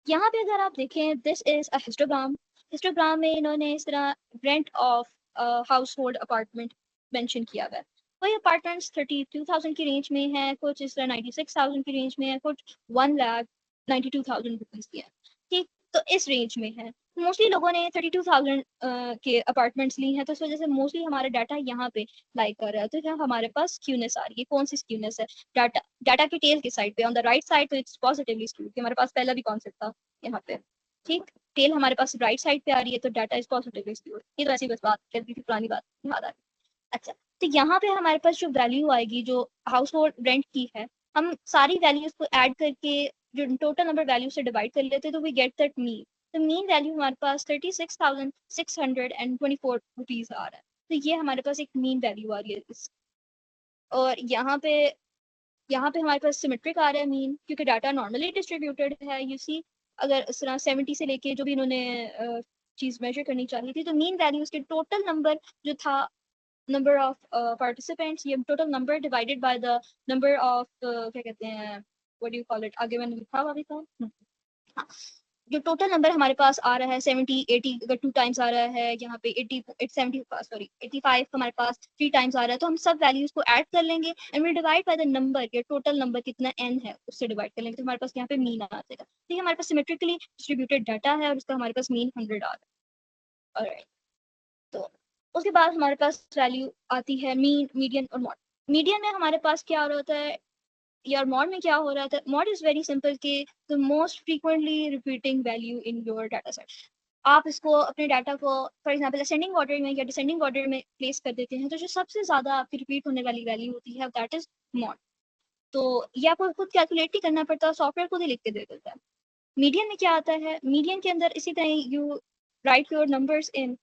यहाँ पे अगर आप देखें this is a histogram. Histogram में इन्होंने इस तरह rent of house hold apartment mention किया हुआ है। कोई अपार्टमेंट्स 32,000 की रेंज में है, कुछ इस तरह 96,000 की रेंज में है, कुछ 1,92,000 रुपीज की है, ठीक। तो इस रेंज में है, मोस्टली लोगों ने 32,000 के अपार्टमेंट्स ली हैं, तो इस वजह से मोस्टली हमारा डाटा यहाँ पे लाइक कर रहा है। तो यहाँ हमारे पास स्क्यूनेस आ रही है, कौन सी स्क्यूनेस है, डाटा की टेल की साइड पे ऑन द राइट साइड, तो इट्स पॉजिटिवली स्क्यूड, हमारे पास पहला भी कॉन्सेप्ट था यहाँ पे, ठीक। टेल हमारे पास राइट साइड पे आ रही है तो डाटा इज पॉजिटिवली स्क्यूड। ये तो ऐसी बस बात कर दी थी, पुरानी बात याद आ रही। अच्छा, तो यहाँ पे हमारे पास जो वैल्यू आएगी जो हाउस होल्ड रेंट की है, हम सारी वैल्यूज को ऐड करके जो टोटल नंबर वैल्यू से डिवाइड कर लेते हैं तो वी गेट दैट मीन। तो मीन वैल्यू हमारे पास 36,624 रुपीज आ रहा है, तो ये हमारे पास एक मीन वैल्यू आ रही है और यहाँ पे हमारे पास सिमेट्रिक आ रहा है मीन, क्योंकि डाटा नॉर्मली डिस्ट्रीब्यूटेड है। यू सी अगर इस तरह 70 से लेके जो भी इन्होंने चीज मेजर करनी चाहिए थी, तो मीन वैल्यूज के टोटल नंबर जो था, नंबर ऑफ पार्टिसिपेंट्स, ये total number divided by the number of क्या कहते हैं, what do you call it, आगे मैंने लिखा हुआ भी था। हाँ, जो टोटल नंबर हमारे पास आ रहा है 70 80 अगर 2 टाइम्स आ रहा है, यहाँ पे 85 हमारे पास 3 टाइम्स आ रहा है, तो हम सब वैल्यूज को ऐड कर लेंगे and will divide by the number, ये टोटल नंबर कितना n है उससे डिवाइड कर लेंगे, तो हमारे पास यहाँ पे मीन आ जाएगा। तो ये हमारे पास सिमेट्रिकली डिस्ट्रीब्यूटेड डाटा है और इसका हमारे पास मीन 100 आ रहा है। ऑलराइट, तो उसके बाद हमारे पास वैल्यू आती है मीन, मीडियन और मॉड। मीडियन में हमारे पास क्या हो रहा है या मॉड में क्या हो रहा था, मॉड इज वेरी सिंपल के the most frequently repeating value in your data set. आप इसको अपने डाटा को फॉर एग्जांपल असेंडिंग ऑर्डर में या डिसेंडिंग ऑर्डर में प्लेस कर देते हैं, तो जो सबसे ज्यादा आपकी रिपीट होने वाली वैल्यू होती है दैट इज मॉड। तो ये आपको खुद कैलकुलेट नहीं करना पड़ता, सॉफ्टवेयर खुद ही लिख के दे देता है। मीडियन में क्या आता है, मीडियन के अंदर इसी तरह you right your numbers in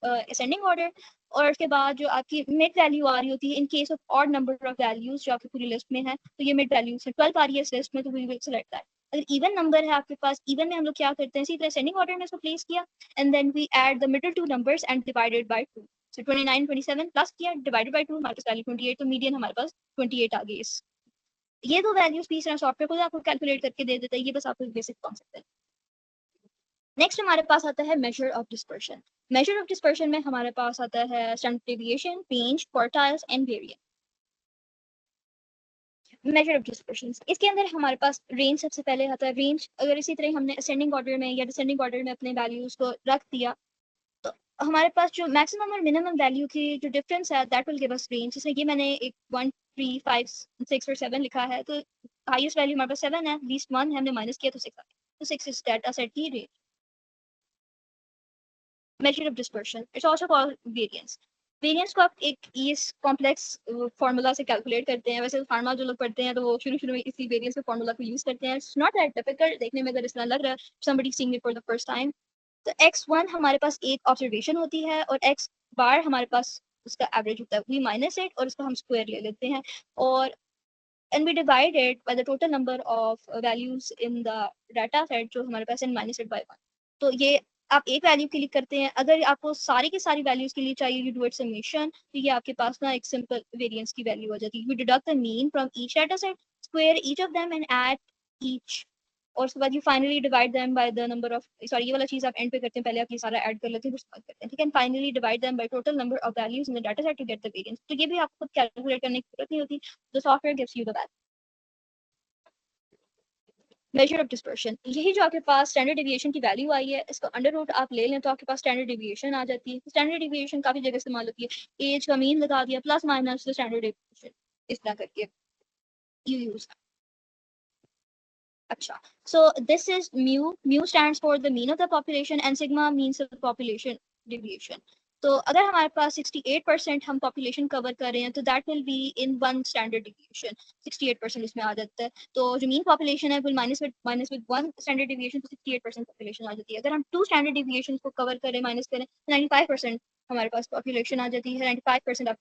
ascending order और उसके बाद जो आपकी मिड वैल्यू आ रही होती है in case of odd number of values जो आपकी पूरी लिस्ट में है, तो ये मिड वैल्यू से 12 आ रही है इस लिस्ट में, तो वी विल सेलेक्ट दैट। अगर इवन नंबर है आपके पास, इवन में हम लोग क्या करते हैं, इसी तरह सेंडिंग ऑर्डर में इसको प्लेस किया and then we add the middle two numbers and divided by 2। So 29 27 plus किया डिवाइडेड बाय 2, हमारे पास वैल्यू 28, तो मीडियन हमारे पास 28 आ गई। इस ये दो वैल्यूज भी सॉफ्टवेयर को आपको कैलकुलेट करके दे देता है, ये बस आपको बेसिक कॉन्सेप्ट है। नेक्स्ट हमारे पास आता है measure of dispersion. Measure of dispersion में हमारे पास आता है standard deviation, range, quartiles and variance. Measure of dispersion इसके अंदर हमारे पास रेंज सबसे पहले आता है। रेंज अगर इसी तरह हमने असेंडिंग ऑर्डर में या डिसेंडिंग ऑर्डर में अपने वैल्यूज को रख दिया, तो हमारे पास जो मैक्सिमम और मिनिमम वैल्यू की जो डिफरेंस है that will give us range. जैसे ये मैंने एक 1 3 5 6 और 7 लिखा है, तो हाईएस्ट वैल्यू हमारे पास 7 है, लीस्ट 1 है, हमने माइनस किया तो 6 आ गया, तो 6 इज डाटा सेट की range. measure of dispersion, it's also called variance। Variance को आप एक इस कॉम्प्लेक्स फार्मूला से कैलकुलेट करते हैं। वैसे फार्मा जो लोग पढ़ते हैं तो वो शुरू में इसी वेरिएंस के फार्मूला को यूज करते हैं। इट्स नॉट दैट डिफिकल्ट, देखने में अगर इस तरह लग रहा है somebody seeing it for the first time। तो x1 हमारे पास एक ऑब्जर्वेशन होती है और x बार हमारे पास उसका एवरेज होता है, वी माइनस इट और उसको हम स्क्वायर ले लेते हैं, और and we divide it by the total number of values in the data set जो हमारे पास है minus it by 1। तो ये आप एक वैल्यू के लिए करते हैं, अगर आपको सारी की सारी वैल्यूज के लिए चाहिए यू डू इट समेशन, तो ये आपके पास ना एक सिंपल वेरिएंस की वैल्यू हो जाती है। You deduct the mean from each data set, square each of them and add each, और उसके बाद you finally divide them by the number of, sorry ये वाला चीज आप एंड पे करते हैं, पहले आप ये सारा ऐड कर लेते हैं फिर उसके बाद करते हैं, ठीक है। Finally divide them by total number of values in the data set to get the variance. तो ये भी आपको खुद कैलकुलेट करने की जरूरत नहीं होती, the software gives you the value. Measure of dispersion, यही जो आपके पास स्टैंडर्ड डेविएशन की वैल्यू आई है, इसका अंडर रूट आप ले लें तो आपके पास स्टैंडर्ड डेविएशन आ जाती है। स्टैंडर्ड डेविएशन काफी जगह इस्तेमाल होती है, एज का मीन लगा दिया प्लस माइनस स्टैंडर्ड डेविएशन, इस तरह करके यू यूज। अच्छा, so this is mu, mu stands for the mean of the population and sigma means of the population deviation। तो अगर हमारे पास 68% हम पॉपुलेशन कवर कर रहे हैं तो that will be in one standard deviation, 68% इसमें आ जाता है। तो जो मीन पॉपुलेशन है will minus with one standard deviation, तो 68% पॉपुलेशन आ जाती है। अगर हम 2 स्टैंडर्ड डिविएशन को कवर करें माइनस करें तो 95% हमारे पास पॉपुलेशन आ जाती है, 95% आप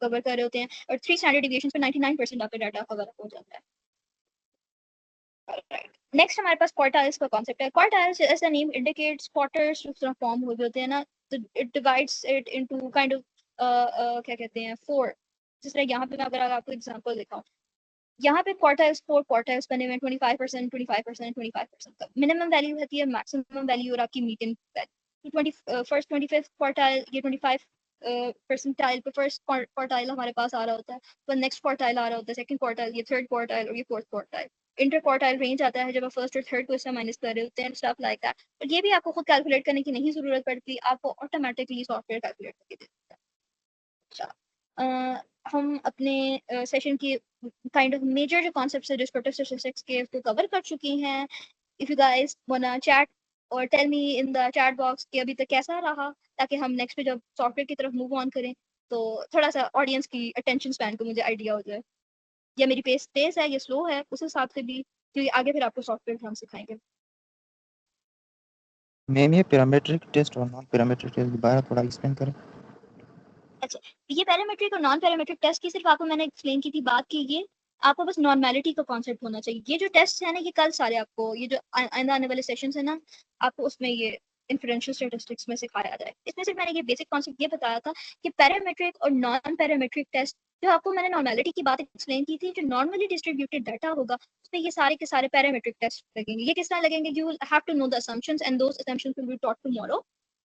कवर कर रहे होते हैं, और 3 स्टैंडर्ड डिविएशन पे 99% आपका डाटा कवर हो जाता है। नेक्स्ट हमारे पास क्वार्टाइल्स का कॉन्सेप्ट है। Quartiles as the name indicates, quarters जो तरह फॉर्म हो होते हैं ना, तो it divides it into kind of क्या कहते हैं 4। जिस तरह यहाँ पे मैं अगर आपको एग्जांपल दिखाऊं, यहाँ पे क्वार्टाइल्स 4 क्वार्टाइल्स बने हुए हैं, 25% 25% 25% तक मिनिमम वैल्यू होती है, मैक्सिमम वैल्यू और आपकी median value. 21st 25th quartile, ये 25 परसेंटाइल पे फर्स्ट क्वार्टाइल हमारे पास आ रहा होता है, तो नेक्स्ट क्वार्टाइल आ रहा होता है, सेकंड क्वार्टाइल, ये थर्ड क्वार्टाइल और ये fourth quartile. Inter quartile range आता है जब आप फर्स्ट और थर्ड को इससे माइनस कर रहे होते हैं, स्टफ लाइक दैट। और ये भी आपको खुद कैलकुलेट करने की नहीं जरूरत पड़ती, आपको ऑटोमेटिकली सॉफ्टवेयर कैलकुलेट करके दे देता है। अच्छा, हम अपने सेशन की काइंड ऑफ मेजर जो कॉन्सेप्ट्स है डिस्क्रिप्टिव स्टैटिस्टिक्स के उसको कवर कर चुकी हैं। If you guys wanna chat और tell me in the chat box कि अभी तक कैसा रहा, ताकि हम नेक्स्ट पे जब सॉफ्टवेयर की तरफ मूव ऑन करें तो थोड़ा सा ऑडियंस की अटेंशन स्पैन को मुझे आइडिया हो जाए, या मेरी पेस तेज है या स्लो है, उस हिसाब से भी, क्योंकि आगे फिर आपको सॉफ्टवेयर हम सिखाएंगे। मैम ये पैरामीट्रिक टेस्ट और नॉन पैरामीट्रिक टेस्ट दोबारा थोड़ा एक्सप्लेन करें। अच्छा, ये पैरामीट्रिक और नॉन पैरामीट्रिक टेस्ट की सिर्फ आपको मैंने एक्सप्लेन की थी बात की, ये आपको बस नॉर्मेलिटी का कॉन्सेप्ट होना चाहिए। ये जो टेस्ट है ना, ये कल सारे आपको, ये जो आने वाले सेशंस है ना, आपको उसमें ये इन्फ्रेंशियल स्टैटिस्टिक्स में सिखाया जाए। इसमें सिर्फ मैंने ये बेसिक कॉन्सेप्ट ये बताया था कि पैरामीट्रिक और नॉन पैरामीट्रिक टेस्ट, जो आपको मैंने नॉर्मेलिटी की बात एक्सप्लेन की थी, जो नॉर्मली डिस्ट्रीब्यूटेड डाटा होगा उसमें ये सारे के सारे पैरामीट्रिक टेस्ट लगेंगे। ये किस तरह लगेंगे, you will have to know the assumptions and those assumptions will be taught tomorrow.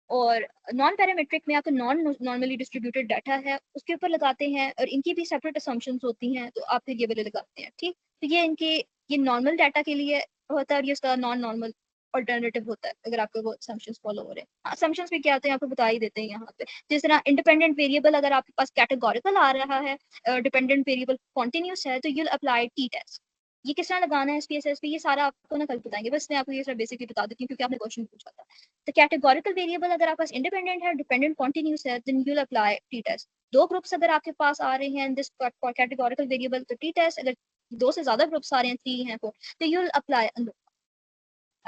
और नॉन पैरामीट्रिक में आपका नॉर्मली डिस्ट्रीब्यूटेड डाटा है उसके ऊपर लगाते हैं, और इनकी भी सेपरेट असम्पशंस होती हैं, तो आप फिर ये वाले लगाते हैं, ठीक। तो ये इनके, ये नॉर्मल डाटा के लिए होता है और ये उसका नॉन नॉर्मल अल्टरनेटिव होता है, अगर आपके वो असम्पशंस फॉलो हो रहे हैं। असम्पशंस भी क्या होते हैं आपको बता ही देते हैं यहाँ पे। जिस तरह इंडिपेंडेंट वेरिएबल अगर आपके पास कैटेगोरिकल आ रहा है, डिपेंडेंट वेरिएबल कॉन्टिन्यूस है, तो यूल अप्लाई टी टेस्ट। ये किस तरह लगाना है SPSS पे, ये सारा आपको ना कल बताएंगे, बस मैं आपको ये सब बेसिकली बता देती हूँ क्योंकि आपने क्वेश्चन पूछा था। तो कैटेगोरिकल वेरिएबल अगर आपके पास इंडिपेंडेंट है, डिपेंडेंट कॉन्टिन्यूस है, then you will apply T test. 2 groups अगर आपके पास आ रहे हैं दिस कैटेगोरिकल वेरिएबल, तो टी टेस्ट। अगर 2 से ज्यादा ग्रुप्स आ रहे हैं, 3 हैं 4, तो यू विल अप्लाई।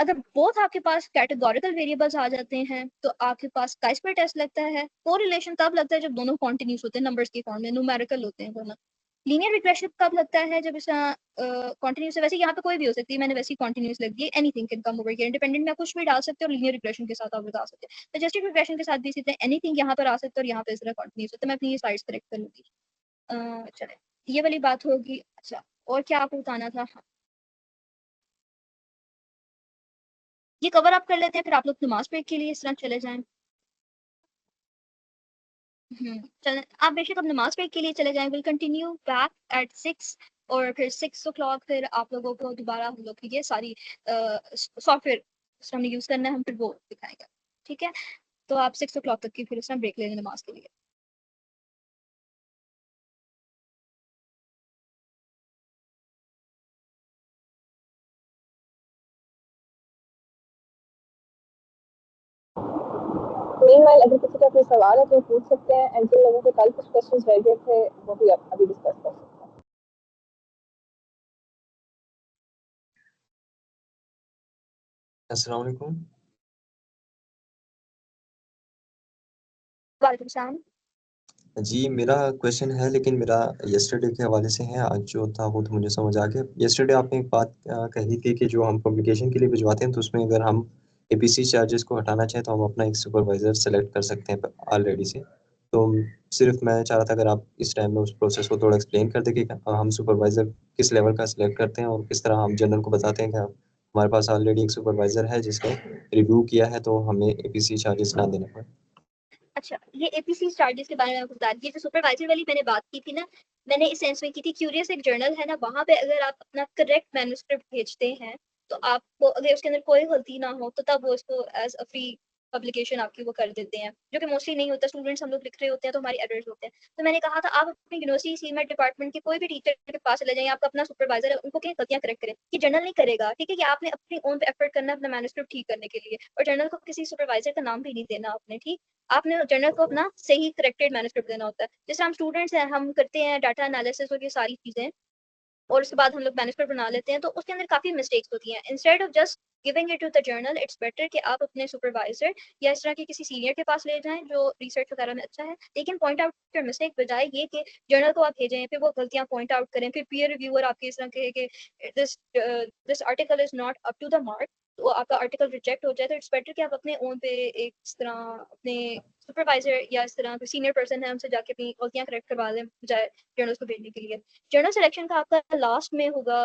अगर बोथ आपके पास कैटेगोरिकल वेरिएबल्स आ जाते हैं तो आपके पास काई स्क्वायर टेस्ट लगता है। कोरिलेशन तब लगता है जब दोनों कॉन्टिन्यूस होते हैं, नंबर्स के फॉर्म में, न्यूमेरिकल होते हैं दोनों। लीनियर रिग्रेशन कब लगता है, जब इसका कॉन्टिन्यूस है। वैसे यहाँ पे कोई भी हो सकती है, मैंने वैसे ही कॉन्टिन्यूस लग दी है, anything can come over here. Independent में कुछ भी डाल सकते हो और लीनियर रिग्रेशन के साथ आप बता सकते हैं। सजेस्टिव रिग्रेशन के साथ भी सीधे एनीथिंग यहाँ पर आ सकता है और यहाँ पे इस तरह कॉन्टिन्यूस होता है। मैं अपनी ये स्लाइड्स करेक्ट कर लूंगी। चले, ये वाली बात होगी। अच्छा, और क्या आपको बताना था? हाँ, ये कवर अप कर लेते हैं, फिर आप लोग नमाज ब्रेक के लिए इस तरह चले जाएं। चलें, आप बेशक अब नमाज ब्रेक के लिए चले जाएं। विल कंटिन्यू बैक एट 6 और फिर 6 o'clock फिर आप लोगों को दोबारा हम लोग ये सारी सॉफ्टवेयर हमने यूज करना है, हम फिर वो दिखाएंगे। ठीक है, तो आप 6 o'clock तक की फिर इसमें ब्रेक ले लें नमाज के लिए। मीनवाइल अगर किसी का कोई सवाल है तो वो पूछ सकते हैं, एंड जिन लोगों के कल कुछ क्वेश्चंस रह गए थे वो भी अभी डिस्कस कर सकते हैं। अस्सलाम वालेकुम। वालेकुम सलाम। जी, मेरा क्वेश्चन है, लेकिन मेरा यस्टरडे के हवाले से है। आज जो था वो तो मुझे समझ आ गया। यस्टरडे आपने एक बात कही थी कि जो हम पब्लिकेशन के लिए भिजवाते हैं तो उसमें अगर हम एपीसी चार्जेस को हटाना चाहें तो हम अपना एक सुपरवाइज़र सेलेक्ट कर सकते हैं ऑलरेडी से। तो सिर्फ मैं चाह रहा था अगर आप इस टाइम में उस प्रोसेस को थोड़ा एक्सप्लेन कर दें कि हम सुपरवाइज़र किस लेवल का सेलेक्ट करते हैं और किस तरह हम जनरल को बताते हैं कि हमारे पास ऑलरेडी एक सुपरवाइज़र है जिसने रिव्यू किया है, तो हमें एपीसी चार्जेस ना देने पड़े। अच्छा, ये एपीसी चार्जेस के बारे में आपको बता दी। जो सुपरवाइजर वाली मैंने बात की थी ना, मैंने इस सेंस में की थी, क्यूरियस एक जर्नल है ना, वहाँ पे अगर आप अपना करेक्ट मैन्युस्क्रिप्ट भेजते हैं तो आपको अगर उसके अंदर कोई गलती ना हो तो तब वो उसको एज अ फ्री पब्लिकेशन आपकी वो कर देते हैं, जो कि मोस्टली नहीं होता। स्टूडेंट्स हम लोग लिख रहे होते हैं तो हमारी एरर्स होते हैं। तो मैंने कहा था आप अपनी यूनिवर्सिटी सीमेट डिपार्टमेंट के कोई भी टीचर के पास चले जाएं, आपका अपना सुपरवाइजर है, उनको कहीं गलतियां करेक्ट करें। ये जर्नल नहीं करेगा, ठीक है, कि आपने अपनी ओन पे एफर्ट करना है अपना मैन्युस्क्रिप्ट ठीक करने के लिए, और जर्नल को किसी सुपरवाइजर का नाम भी नहीं देना आपने, ठीक। आपने जर्नल को अपना सही करेक्टेड मैन्युस्क्रिप्ट देना होता है। जैसे हम स्टूडेंट्स हैं, हम करते हैं डाटा एनालिसिस और ये सारी चीजें, और उसके बाद हम लोग मैन्युस्क्रिप्ट बना लेते हैं, तो उसके अंदर काफी मिस्टेक्स होती हैं। Instead of just giving it to the journal, it's better कि आप अपने सुपरवाइजर या इस तरह के किसी सीनियर के पास ले जाएं जो रिसर्च वगैरह में अच्छा है, लेकिन पॉइंट आउट योर मिस्टेक, बजाय ये कि जर्नल को आप भेजें फिर वो गलतियां पॉइंट आउट करें, फिर पीयर रिव्यूअर आपके इस तरह कहे कि this this article is not up to the mark, तो आपका आर्टिकल रिजेक्ट हो जाए। तो इट्स बेटर कि आप अपने ओन पे एक इस तरह अपने सुपरवाइजर या इस तरह कोई सीनियर पर्सन है उनसे जाके अपनी गलतियां करेक्ट करवा लें, बजाय जर्नल्स को भेजने के लिए। जर्नल सिलेक्शन का आपका लास्ट में होगा,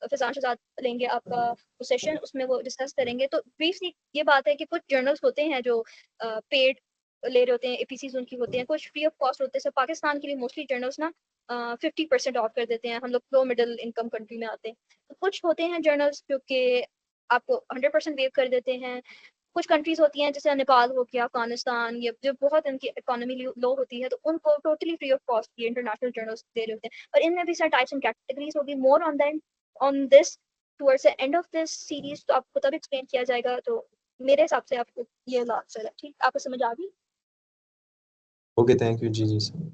फिजान शहजाद लेंगे आपका सेशन, उसमें वो डिस्कस करेंगे। तो ब्रीफली ये बात है कि कुछ जर्नल्स होते हैं जो पेड ले रहे होते हैं, एपीसीज उनकी होते हैं, कुछ फ्री ऑफ कॉस्ट होते हैं। सब पाकिस्तान के लिए मोस्टली जर्नल्स ना 50% ऑफ कर देते हैं, हम लोग लो मिडिल इनकम कंट्री में आते हैं। तो कुछ होते हैं जर्नल्स जो कि आपको 100% वेव कर देते हैं। कुछ कंट्रीज होती हैं जैसे नेपाल हो गया, अफगानिस्तान, ये जो बहुत इनकी इकोनॉमी लो होती है, तो उनको टोटली फ्री ऑफ कॉस्ट ये इंटरनेशनल जर्नल्स दे रहे होते हैं। और इनमें भी सारे टाइप्स एंड कैटेगरीज होगी। More on than on this towards the end of this series तो आपको तब एक्सप्लेन किया जाएगा। तो मेरे हिसाब से आपको ये लास्ट है, ठीक, आपको समझ आ गई? Okay, thank you. जी, जी sir.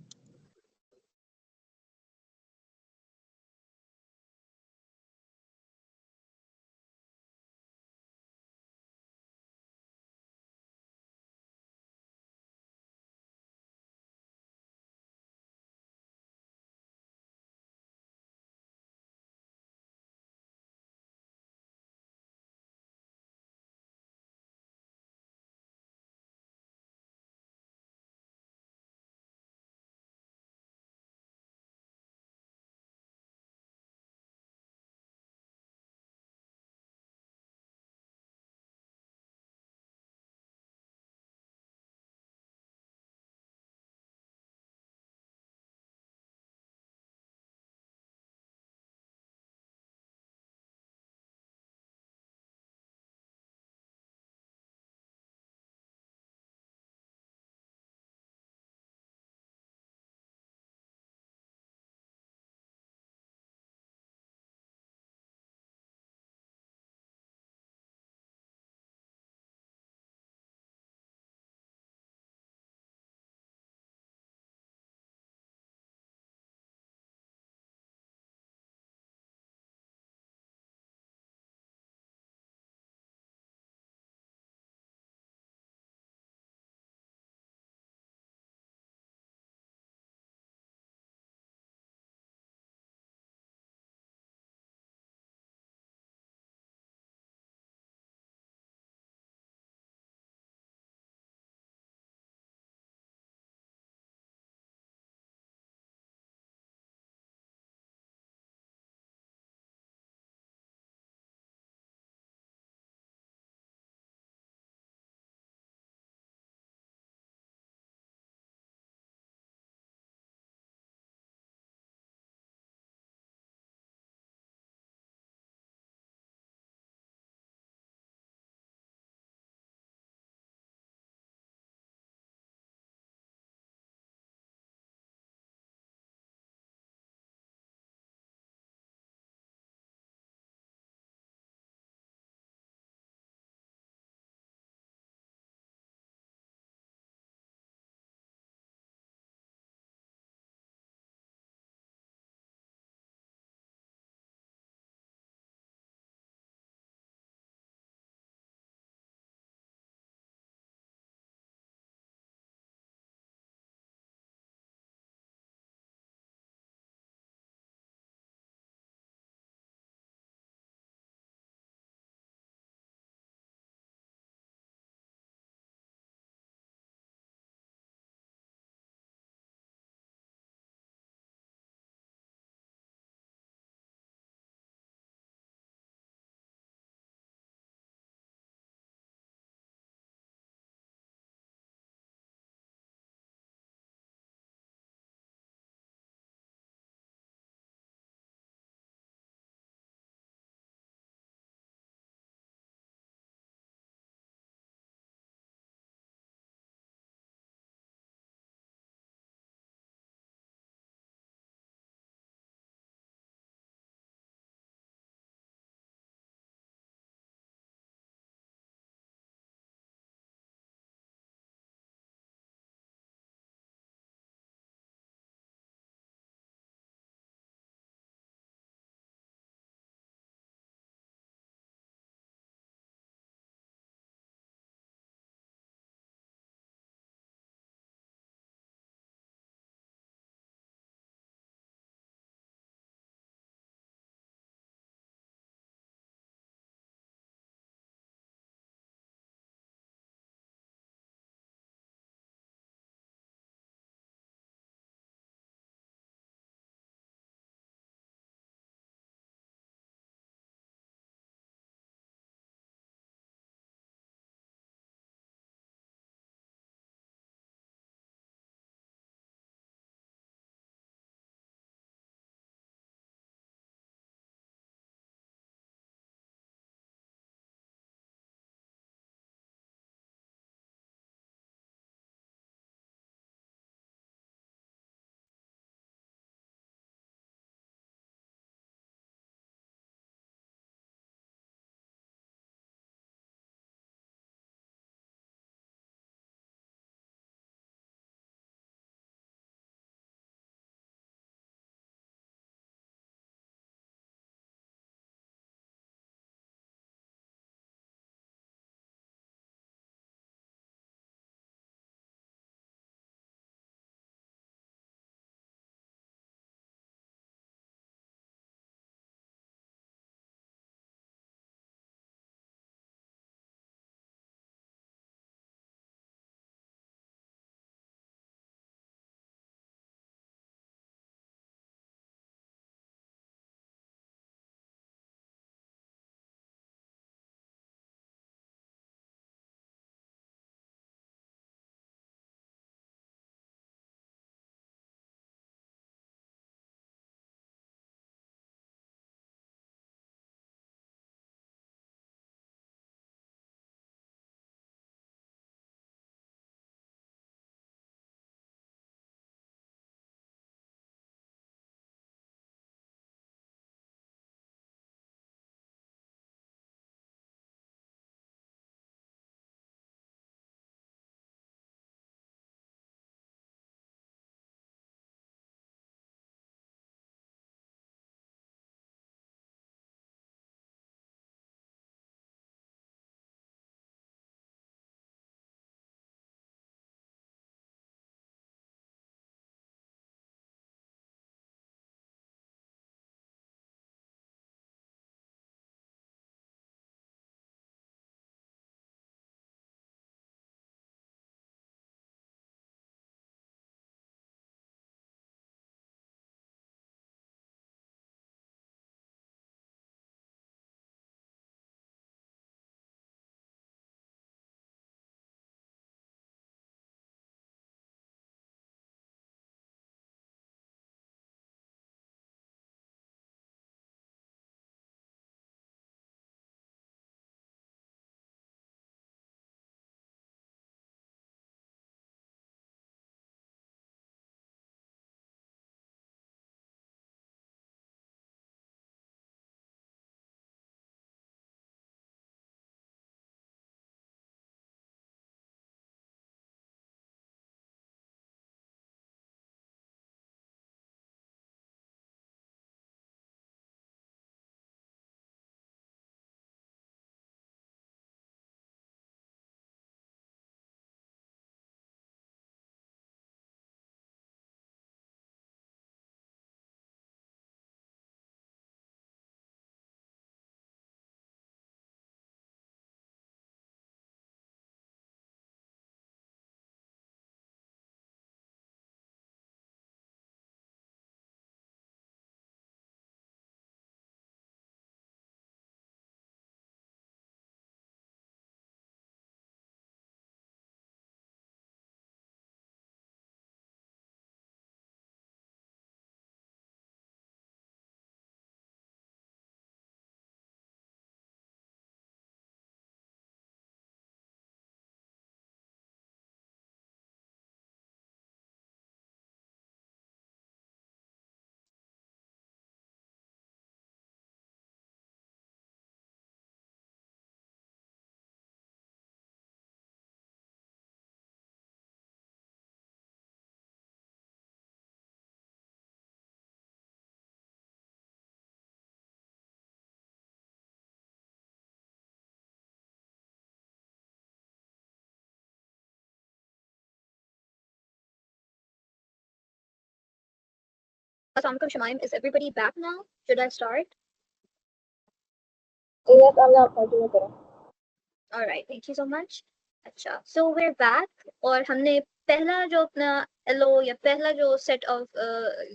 Assalamualaikum Shamaim, is everybody back now? Should I start? Yes, Allah continue करें. All right, thank you so much. अच्छा, so we're back और हमने पहला जो अपना LO या पहला जो set of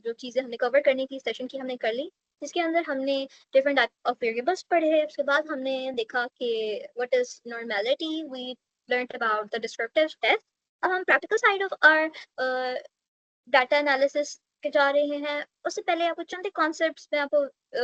जो चीजें हमने cover करने की सेशन की हमने कर ली, जिसके अंदर हमने different type of variables पढ़े. उसके बाद हमने देखा कि what is normality, we learned about the descriptive test. अब हम practical side of our data analysis के जा रहे हैं. उससे पहले आपको चंद कॉन्सेप्ट्स मैं आपको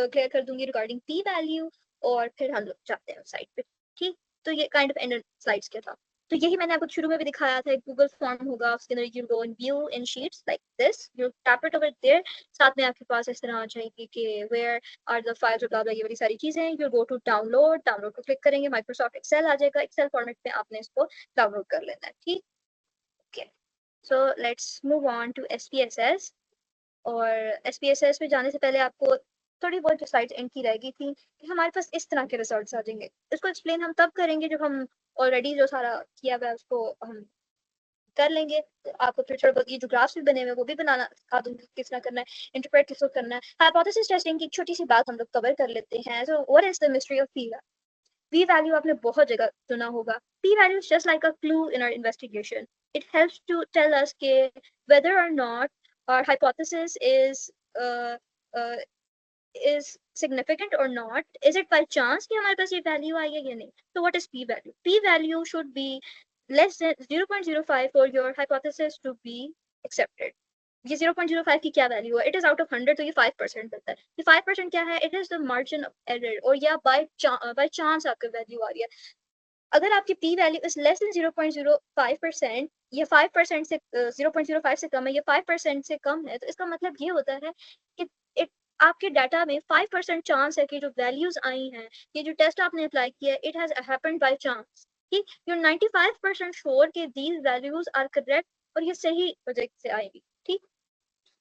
क्लियर कर दूंगी रिगार्डिंग पी वैल्यू और फिर हम लोग जाते हैं साइड पे. ठीक, तो ये काइंड ऑफ एंड स्लाइड्स क्या था, तो यही मैंने आपको शुरू में भी दिखाया था. एक गूगल फॉर्म होगा, उसके अंदर you go and view in sheets like this, you tap it over there. साथ में आपके पास इस तरह आ जाएगी कि वेयर आर द फाइल्स और ब्ला ये वाली सारी चीजें. यू गो टू डाउनलोड को क्लिक करेंगे, माइक्रोसॉफ्ट एक्सेल आ जाएगा. एक्सेल फॉर्मेट में आपने इसको डाउनलोड कर लेना है. ठीक, okay. So let's move on to SPSS. और SPSS पे जाने से पहले आपको थोड़ी बहुत जो स्लाइड्स एंड की रह गई थी कि हमारे पास इस तरह के रिजल्ट्स आ जाएंगे. इसको एक्सप्लेन हम तब करेंगे जब हम ऑलरेडी जो सारा किया हुआ है उसको हम कर लेंगे. तो आपको फिर थोड़ा बहुत ये जो ग्राफ्स भी बने हुए वो भी बनाना सिखा दूंगी किस तरह करना है, इंटरप्रेट किस करना है. हाइपोथेसिस टेस्टिंग की छोटी सी बात हम लोग कवर कर लेते हैं. सो what is the mystery of P value आपने बहुत जगह सुना होगा. P value is just like a clue in our investigation. It helps to tell us के whether or not our hypothesis uh, is significant or not. Is it by chance कि हमारे पास ये value आई है या नहीं? So what is P value? P value should be less than 0.05 for your hypothesis to be accepted. ये 0.05 की क्या value है? इट इज आउट ऑफ 100, तो ये 5% बनता है. ये 5% क्या है? It is the margin of error, और या बाय चांस आपकी वैल्यू आ रही है. अगर आपकी P value is less than 0.05%, ये 5% से 0.05 से कम है, ये 5% से कम है, तो इसका मतलब ये होता है कि आपके डाटा में 5% चांस है कि जो वैल्यूज आई हैं, ये जो टेस्ट आपने अप्लाई किया है, it has happened by chance. ठीक, you're 95% श्योर कि these values are correct और ये सही प्रोजेक्ट से आएगी. ठीक,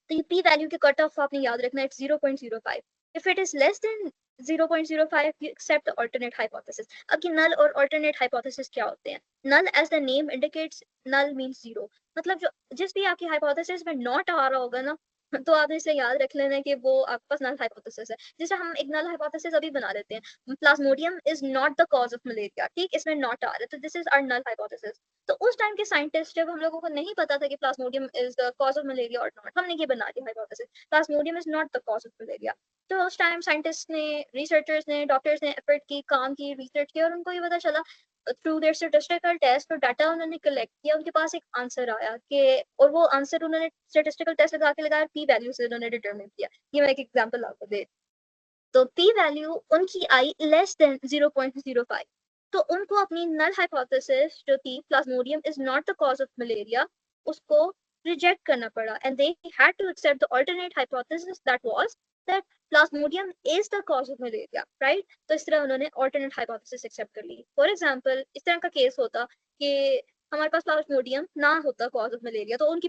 तो ये p वैल्यू के कट ऑफ आपने याद रखना है 0.05. If it is less than 0.05 you accept the alternate hypothesis. अब ये null और alternate hypothesis क्या होते हैं? null as the name indicates, null means zero. मतलब जो जिस भी आपकी hypothesis में not आ रहा होगा ना, तो आपने इसे याद रख लेना है कि वो आपके पास null hypothesis है. जैसे हम एक null hypothesis अभी बना लेते हैं, Plasmodium is not the cause of malaria. ठीक, इसमें not आ रहा है, तो this is our null hypothesis. तो उस टाइम के साइंटिस्ट, जब हम लोगों को नहीं पता था कि Plasmodium is the cause of malaria और नॉट, हमने ये बना दिया hypothesis Plasmodium is not the cause of malaria. तो उस टाइम साइंटिस्ट ने, रिसर्चर्स ने, डॉक्टर्स ने एफर्ट की, काम की, रिसर्च की, और उनको ये पता चला थ्रू देयर स्टैटिस्टिकल टेस्ट और डाटा उन्होंने कलेक्ट किया, उनके पास एक आंसर आया कि, और वो आंसर उन्होंने स्टैटिस्टिकल टेस्ट लगा के लगाया, पी वैल्यू से उन्होंने डिटरमिन किया. ये मैं एक एग्जांपल आपको दे. तो पी वैल्यू उनकी आई लेस देन 0.05, तो उनको अपनी नल हाइपोथेसिस जो थी plasmodium is not the cause of malaria, उसको रिजेक्ट करना पड़ा, and they had to accept the alternate hypothesis that was that plasmodium is the cause of malaria. Right, तो इस तरह उन्होंने अल्टरनेट हाइपोथेसिस एक्सेप्ट कर ली. फॉर एग्जांपल, इस तरह का केस होता कि हमारे पास प्लाज्मोडियम ना होता कॉज ऑफ मलेरिया, तो उनकी